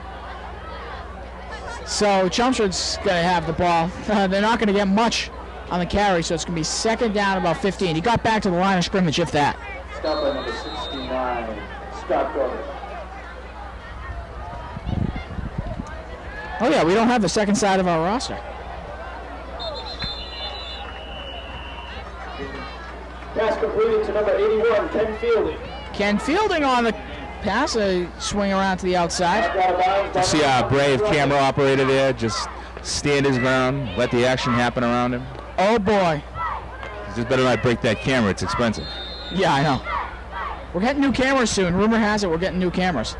So Chelmsford's going to have the ball. They're not going to get much on the carry, so it's going to be 2nd down, about 15. He got back to the line of scrimmage, if that. Stop by number 69, Scott Gordon. Oh, yeah, we don't have the second side of our roster. Pass completed to number 81, Ken Fielding. Ken Fielding on the pass, a swing around to the outside. You see our brave camera operator there just stand his ground, let the action happen around him. Oh, boy. Just better not break that camera. It's expensive. Yeah, I know. We're getting new cameras soon. Rumor has it we're getting new cameras.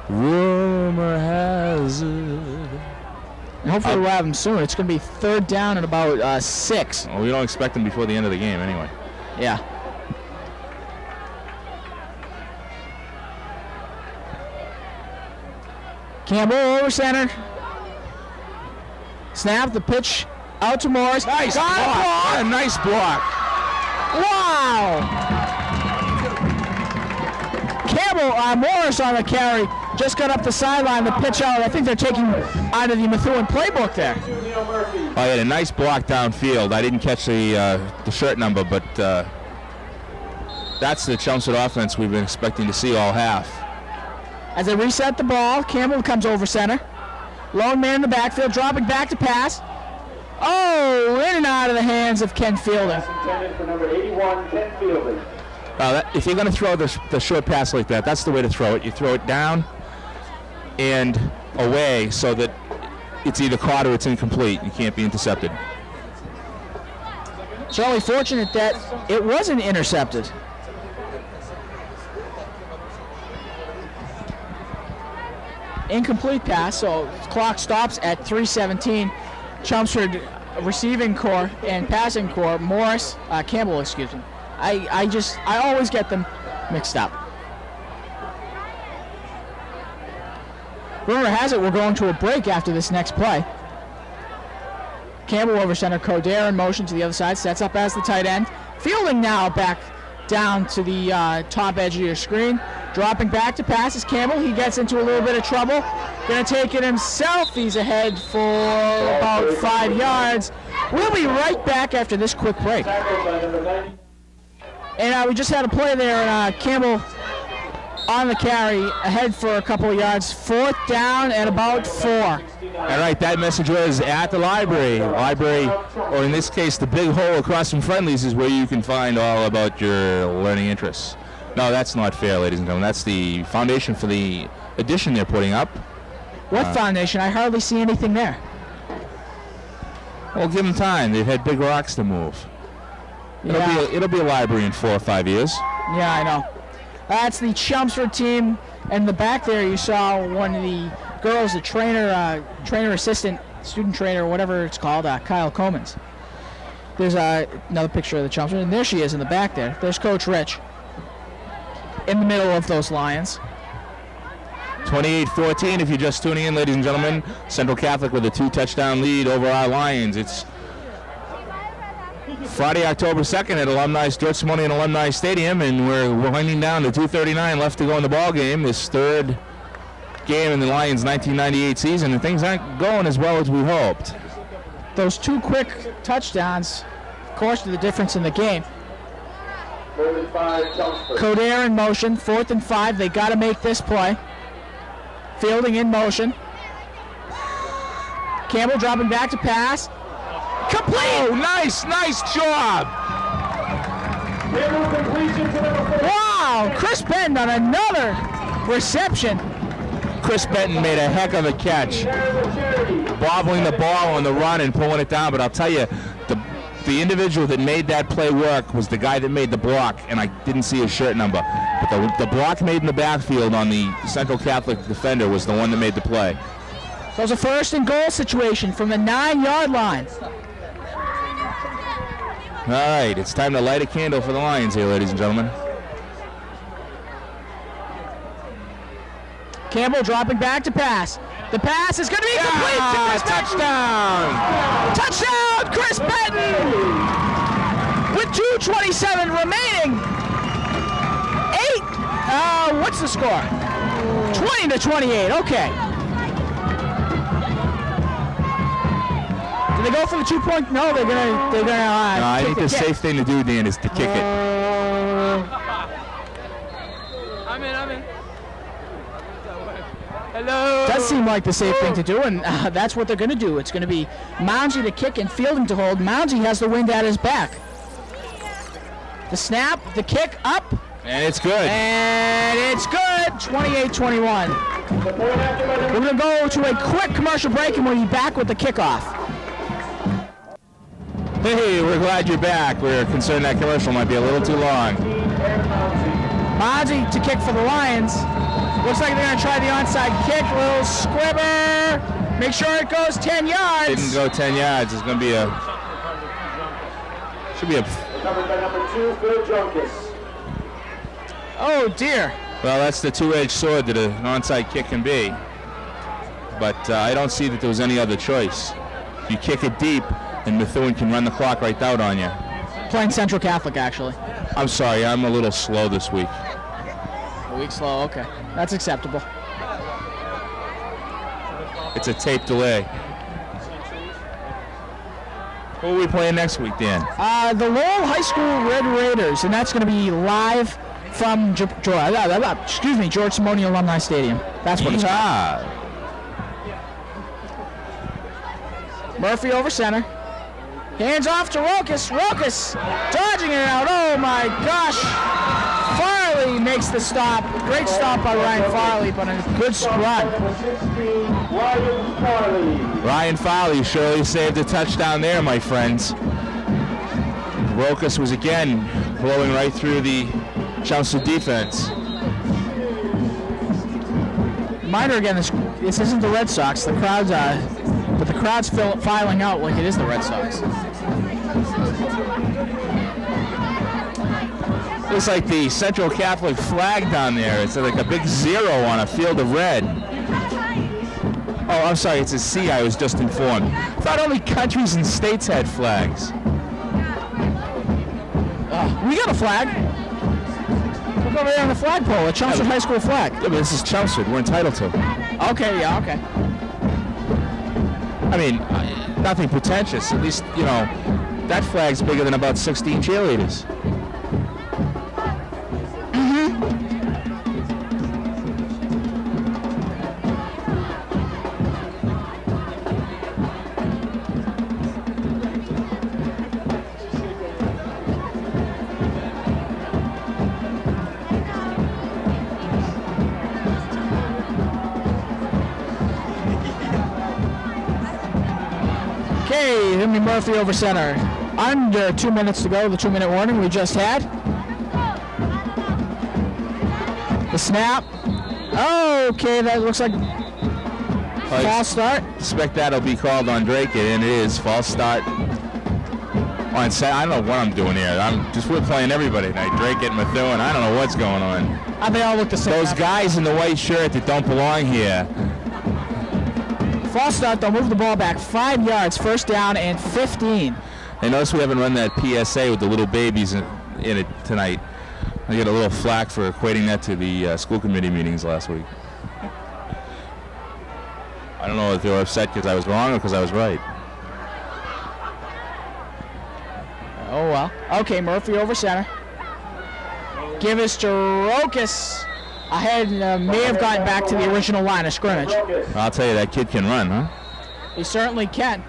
Rumor has it. And hopefully we'll have them soon. It's going to be 3rd down and about 6. Well, we don't expect them before the end of the game anyway. Yeah. Campbell over center. Snap, the pitch out to Morris. Nice block. A nice block. Wow. Campbell, Morris on the carry. just got up the sideline. The pitch out. I think they're taking out of the Methuen playbook there. Oh, he had a nice block downfield. I didn't catch the shirt number, but that's the Chelmsford offense we've been expecting to see all half. As they reset the ball, Campbell comes over center. Lone man in the backfield, dropping back to pass. Oh, in and out of the hands of Ken Fielding. Intended for number 81, Ken Fielding. If you're going to throw the short pass like that, that's the way to throw it. You throw it down and away so that it's either caught or it's incomplete. You can't be intercepted. Certainly fortunate that it wasn't intercepted. Incomplete pass, so clock stops at 3:17. Chelmsford receiving core and passing core, Campbell, excuse me. I always get them mixed up. Rumor has it we're going to a break after this next play. Campbell over center, Coder in motion to the other side, sets up as the tight end. Fielding now back down to the top edge of your screen. Dropping back to pass is Campbell. He gets into a little bit of trouble. Going to take it himself. He's ahead for about 5 yards. We'll be right back after this quick break. And we just had a play there, and Campbell on the carry, ahead for a couple of yards. 4th down and about 4. All right, that message was at the library. Library, or in this case, the big hole across from Friendly's is where you can find all about your learning interests. No, that's not fair, ladies and gentlemen. That's the foundation for the addition they're putting up. What foundation? I hardly see anything there. Well, give them time. They've had big rocks to move. It'll be a library in 4 or 5 years. Yeah, I know. That's the Chelmsford team. And in the back there, you saw one of the girls, the trainer assistant, student trainer, whatever it's called, Kyle Comans. There's another picture of the Chelmsford, and there she is in the back there. There's Coach Rich in the middle of those Lions. 28-14 if you're just tuning in, ladies and gentlemen. Central Catholic with a 2-touchdown lead over our Lions. It's Friday, October 2nd at George Simonian Alumni Stadium, and we're winding down to 2:39 left to go in the ball game. This third game in the Lions' 1998 season, and things aren't going as well as we hoped. Those 2 quick touchdowns, of course, are the difference in the game. 4th and 5, Chelmsford. Coder in motion, 4th and 5. They got to make this play. Fielding in motion. Campbell dropping back to pass. Complete! Oh, nice job! Wow, Chris Benton on another reception. Chris Benton made a heck of a catch, bobbling the ball on the run and pulling it down, but I'll tell you, the individual that made that play work was the guy that made the block, and I didn't see his shirt number. But the block made in the backfield on the Central Catholic defender was the one that made the play. So it's a 1st and goal situation from the 9-yard line. All right, it's time to light a candle for the Lions here, ladies and gentlemen. Campbell dropping back to pass. The pass is going to be complete to Chris Benton. Touchdown, Chris Benton! With 2:27 remaining. 8. What's the score? 20-28. Okay. Do they go for the 2-point? No, they're gonna. No, I think the safe thing to do, Dan, is to kick it. I'm in. Hello. Does seem like the safe thing to do, and that's what they're going to do. It's going to be Mounsey to kick and Fielding to hold. Mounsey has the wind at his back. The snap, the kick, up. And it's good. And it's good, 28-21. We're going to go to a quick commercial break, and we'll be back with the kickoff. Hey, we're glad you're back. We're concerned that commercial might be a little too long. Mounsey to kick for the Lions. Looks like they're going to try the onside kick. Little squibber. Make sure it goes 10 yards. Didn't go 10 yards. It's going to be should be a... Covered by number 2, Phil Junkus. Oh, dear. Well, that's the two-edged sword that an onside kick can be. But I don't see that there was any other choice. You kick it deep, and Methuen can run the clock right out on you. Playing Central Catholic, actually. I'm sorry, I'm a little slow this week. A week slow, okay. That's acceptable. It's a tape delay. Who are we playing next week, Dan? The Lowell High School Red Raiders, and that's going to be live from George Simone Alumni Stadium. That's what it's called. Murphy over center. Hands off to Rokas. Rokas dodging it out. Oh my gosh. Farley makes the stop. Great stop by Ryan Farley, but a good run. Ryan Farley surely saved a touchdown there, my friends. Rokas was again blowing right through the Chelmsford defense. Reminder again, this isn't the Red Sox. The crowd's but the crowd's filing out like it is the Red Sox. Looks like the Central Catholic flag down there. It's like a big zero on a field of red. Oh, I'm sorry, it's a C, I was just informed. I thought only countries and states had flags. We got a flag. Look over there on the flagpole, a Chelmsford High School flag. Yeah, but this is Chelmsford, we're entitled to. Okay, yeah, okay. I mean, nothing pretentious. At least, you know, that flag's bigger than about 16 cheerleaders. Okay, Jimmy Murphy over center. Under 2 minutes to go, the 2-minute warning we just had. The snap. Okay, that looks like false start. Expect that'll be called on Drake, and it is false start. On set, I don't know what I'm doing here. We're playing everybody tonight. Drake and Methuen. I don't know what's going on. They all look the same. Those guys in the white shirt that don't belong here. False start, they'll move the ball back 5 yards, first down and 15. I notice we haven't run that PSA with the little babies in it tonight. I get a little flack for equating that to the school committee meetings last week. I don't know if they were upset because I was wrong or because I was right. Oh well. Okay, Murphy over center. Give us to Rokas. Ahead, may have gotten back to the original line of scrimmage. I'll tell you, that kid can run, huh? He certainly can.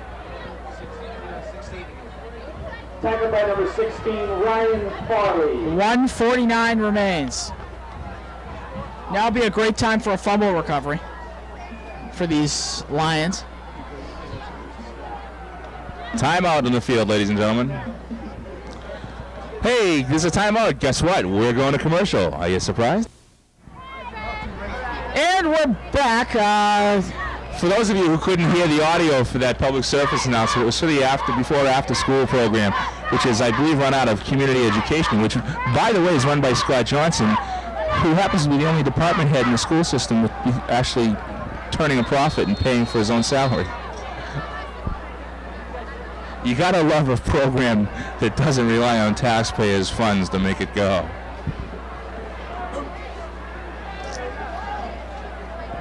Tackled by number 16, Ryan Farley. 1:49 remains. Now would be a great time for a fumble recovery for these Lions. Timeout on the field, ladies and gentlemen. Hey, there's a timeout. Guess what? We're going to commercial. Are you surprised? And we're back. For those of you who couldn't hear the audio for that public service announcement, it was for the before-after school program, which is, I believe, run out of community education, which, by the way, is run by Scott Johnson, who happens to be the only department head in the school system with actually turning a profit and paying for his own salary. You gotta love a program that doesn't rely on taxpayers' funds to make it go.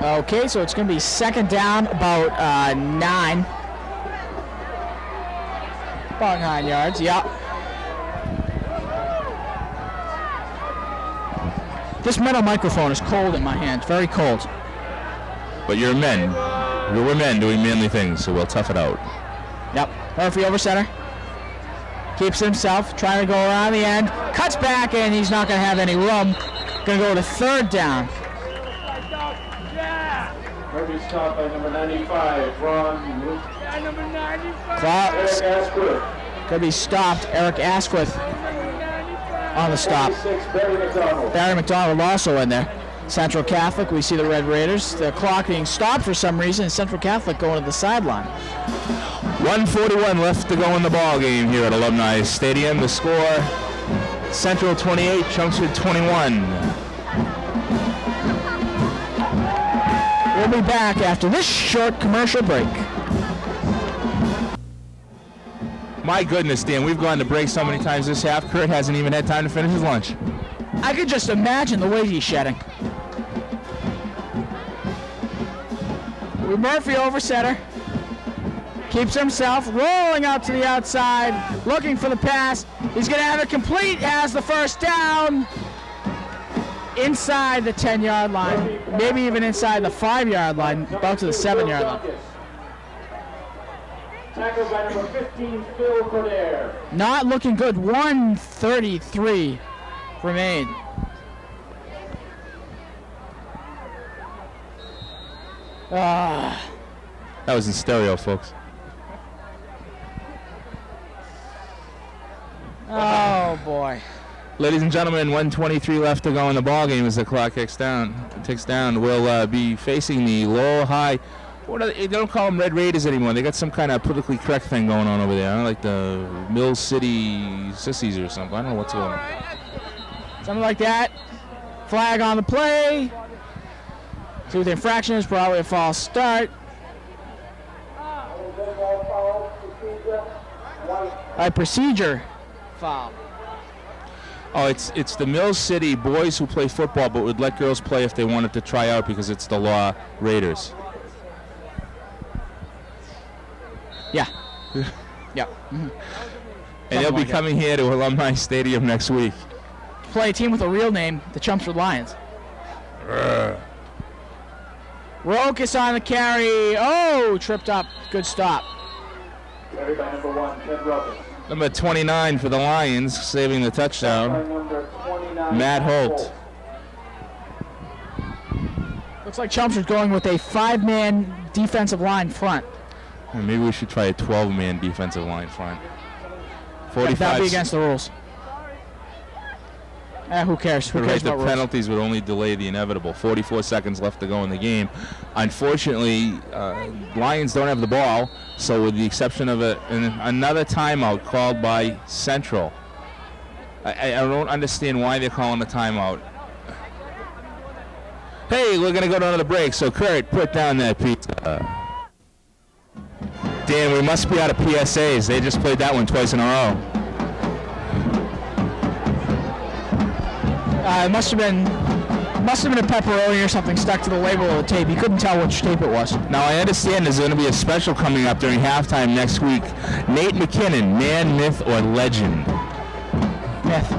Okay, so it's going to be second down, about 9. About 9 yards, yeah. This metal microphone is cold in my hand, very cold. But you're men. We're men doing manly things, so we'll tough it out. Yep, Murphy over center. Keeps it himself, trying to go around the end. Cuts back, and he's not going to have any room. Going to go to third down. Murphy stopped by number 95, Ron. Number 95. Eric Asquith. Could be stopped. Eric Asquith on the stop. 96, Barry McDonald. Barry McDonald also in there. Central Catholic, we see the Red Raiders. The clock being stopped for some reason. Central Catholic going to the sideline. 1:41 left to go in the ball game here at Alumni Stadium. The score, Central 28, Chelmsford 21. We'll be back after this short commercial break. My goodness, Dan, we've gone to break so many times this half. Kurt hasn't even had time to finish his lunch. I could just imagine the weight he's shedding. Murphy over center. Keeps himself rolling out to the outside, looking for the pass. He's going to have it complete, has the first down inside the 10-yard line, maybe even inside the 5-yard line, about to the 7-yard line. Tackled by number 15, Phil Cordair. Not looking good. 1:33 remain. That was in stereo, folks. Oh, boy. Ladies and gentlemen, 1:23 left to go in the ball game as the clock ticks down. We'll be facing the Lowell High. They don't call them Red Raiders anymore. They got some kind of politically correct thing going on over there. Like the Mill City Sissies or something. I don't know what's going on. Something like that. Flag on the play. See what the infraction is. Probably a false start. A procedure foul. Oh, it's the Mill City boys who play football but would let girls play if they wanted to try out because it's the law Raiders. Yeah. Yeah. Mm-hmm. And they'll be coming here to Alumni Stadium next week. Play a team with a real name, the Chelmsford Lions. Rokas on the carry. Oh, tripped up. Good stop. Carried by number 1, Ted Rokas. Number 29 for the Lions, saving the touchdown. Matt Holt. Looks like Chelmsford's going with a 5-man defensive line front. Maybe we should try a 12-man defensive line front. 45. That'd be against the rules. Who cares? Who cares the about rules? penalties would only delay the inevitable. 44 seconds left to go in the game. Unfortunately, Lions don't have the ball, so with the exception of another timeout called by Central. I don't understand why they're calling a timeout. Hey, we're going to go down to the break, so Kurt, put down that pizza. Dan, we must be out of PSAs. They just played that one twice in a row. It must have been a pepperoni or something stuck to the label of the tape. You couldn't tell which tape it was. Now, I understand there's going to be a special coming up during halftime next week. Nate McKinnon, man, myth, or legend? Myth.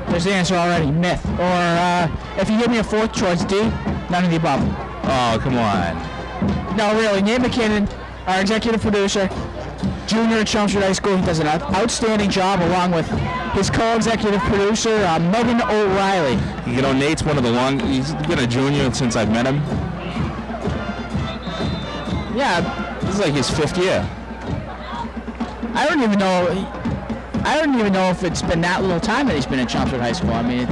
There's the answer already, myth. Or if you give me a fourth choice, D, none of the above. Oh, come on. No, really, Nate McKinnon, our executive producer, junior at Chelmsford High School. He does an outstanding job along with his co-executive producer, Megan O'Reilly. You know, Nate's one of the he's been a junior since I've met him. Yeah. This is like his 5th year. I don't even know if it's been that little time that he's been at Chelmsford High School. I mean,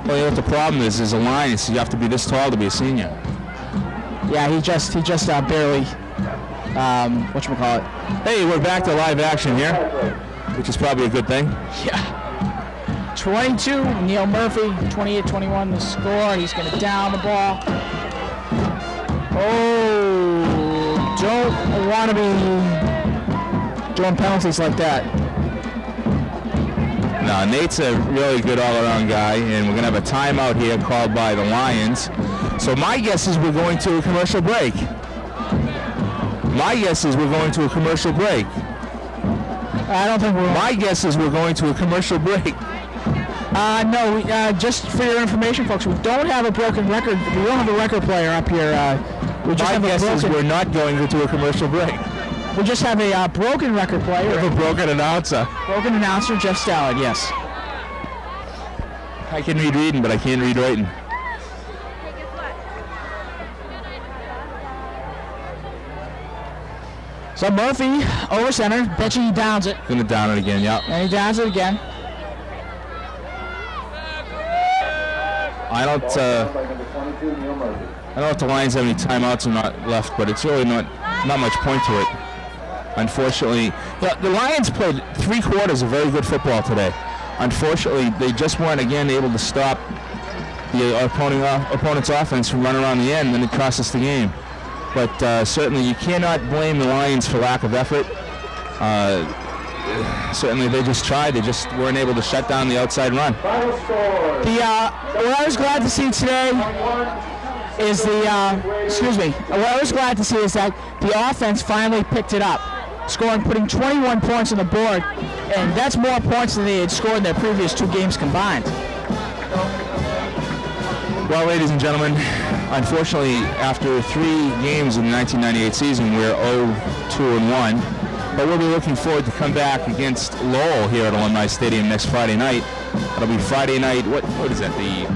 well, you know what the problem is a line. You have to be this tall to be a senior. Yeah, he just barely, whatchamacallit. Hey, we're back to live action here, which is probably a good thing. Yeah. 22, Neil Murphy, 28-21 the score. He's going to down the ball. Oh, don't want to be doing penalties like that. No, Nate's a really good all-around guy, and we're going to have a timeout here called by the Lions. So my guess is we're going to a commercial break. My guess is we're going to a commercial break. I don't think we're... My guess is we're going to a commercial break. No, just for your information, folks, we don't have a broken record. We don't have a record player up here. We just My guess is we're not going to a commercial break. We just have a broken record player. We have a broken announcer. Broken announcer, Jeff Stallard, yes. I can read reading, but I can't read writing. So Murphy over center. Bet you he downs it. Gonna down it again, yeah. And he downs it again. I don't know if the Lions have any timeouts or not left, but it's really not much point to it. Unfortunately, the Lions played 3 quarters of very good football today. Unfortunately, they just weren't again able to stop the opponent's offense from running around the end, and then it cost us the game. But certainly you cannot blame the Lions for lack of effort. Certainly they just tried. They just weren't able to shut down the outside run. What I was glad to see today is what I was glad to see is that the offense finally picked it up, putting 21 points on the board, and that's more points than they had scored in their previous 2 games combined. Well, ladies and gentlemen, unfortunately, after 3 games in the 1998 season, we're 0-2-1. But we'll be looking forward to come back against Lowell here at Alumni Stadium next Friday night. It'll be Friday night. What is that? The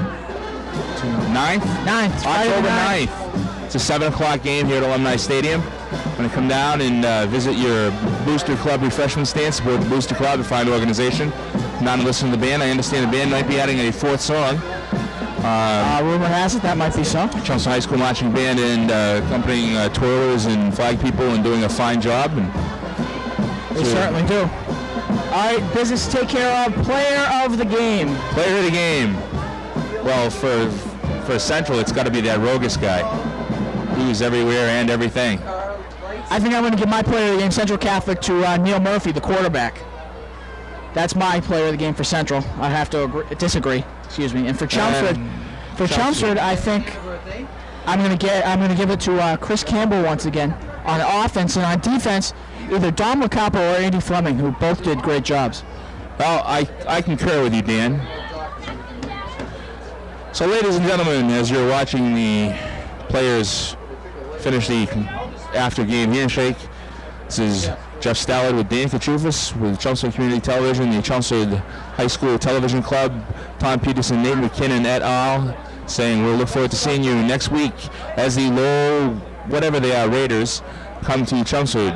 9th? 9th. October 9th. It's a 7 o'clock game here at Alumni Stadium. I'm going to come down and visit your Booster Club refreshment stand, support the Booster Club, a fine organization. Come down and listen to the band. I understand the band might be adding a 4th song. Rumor has it that might be so. Chelmsford High School Marching Band and accompanying twirlers and flag people and doing a fine job. And they certainly do. All right, business to take care of. Player of the game. Player of the game. Well, for Central, it's got to be that Rogus guy. He's everywhere and everything. I think I'm going to give my player of the game, Central Catholic, to Neil Murphy, the quarterback. That's my player of the game for Central. I have to disagree. Excuse me. And for Chelmsford, I think I'm going to give it to Chris Campbell once again on offense, and on defense, either Dom LaCapo or Andy Fleming, who both did great jobs. Well, I concur with you, Dan. So, ladies and gentlemen, as you're watching the players finish the after-game handshake, this is Jeff Stallard with Dan Kachufis with Chelmsford Community Television, the Chelmsford High School Television Club, Tom Peterson, Nate McKinnon et al., saying we'll look forward to seeing you next week as the Lowell, whatever they are, Raiders come to Chelmsford.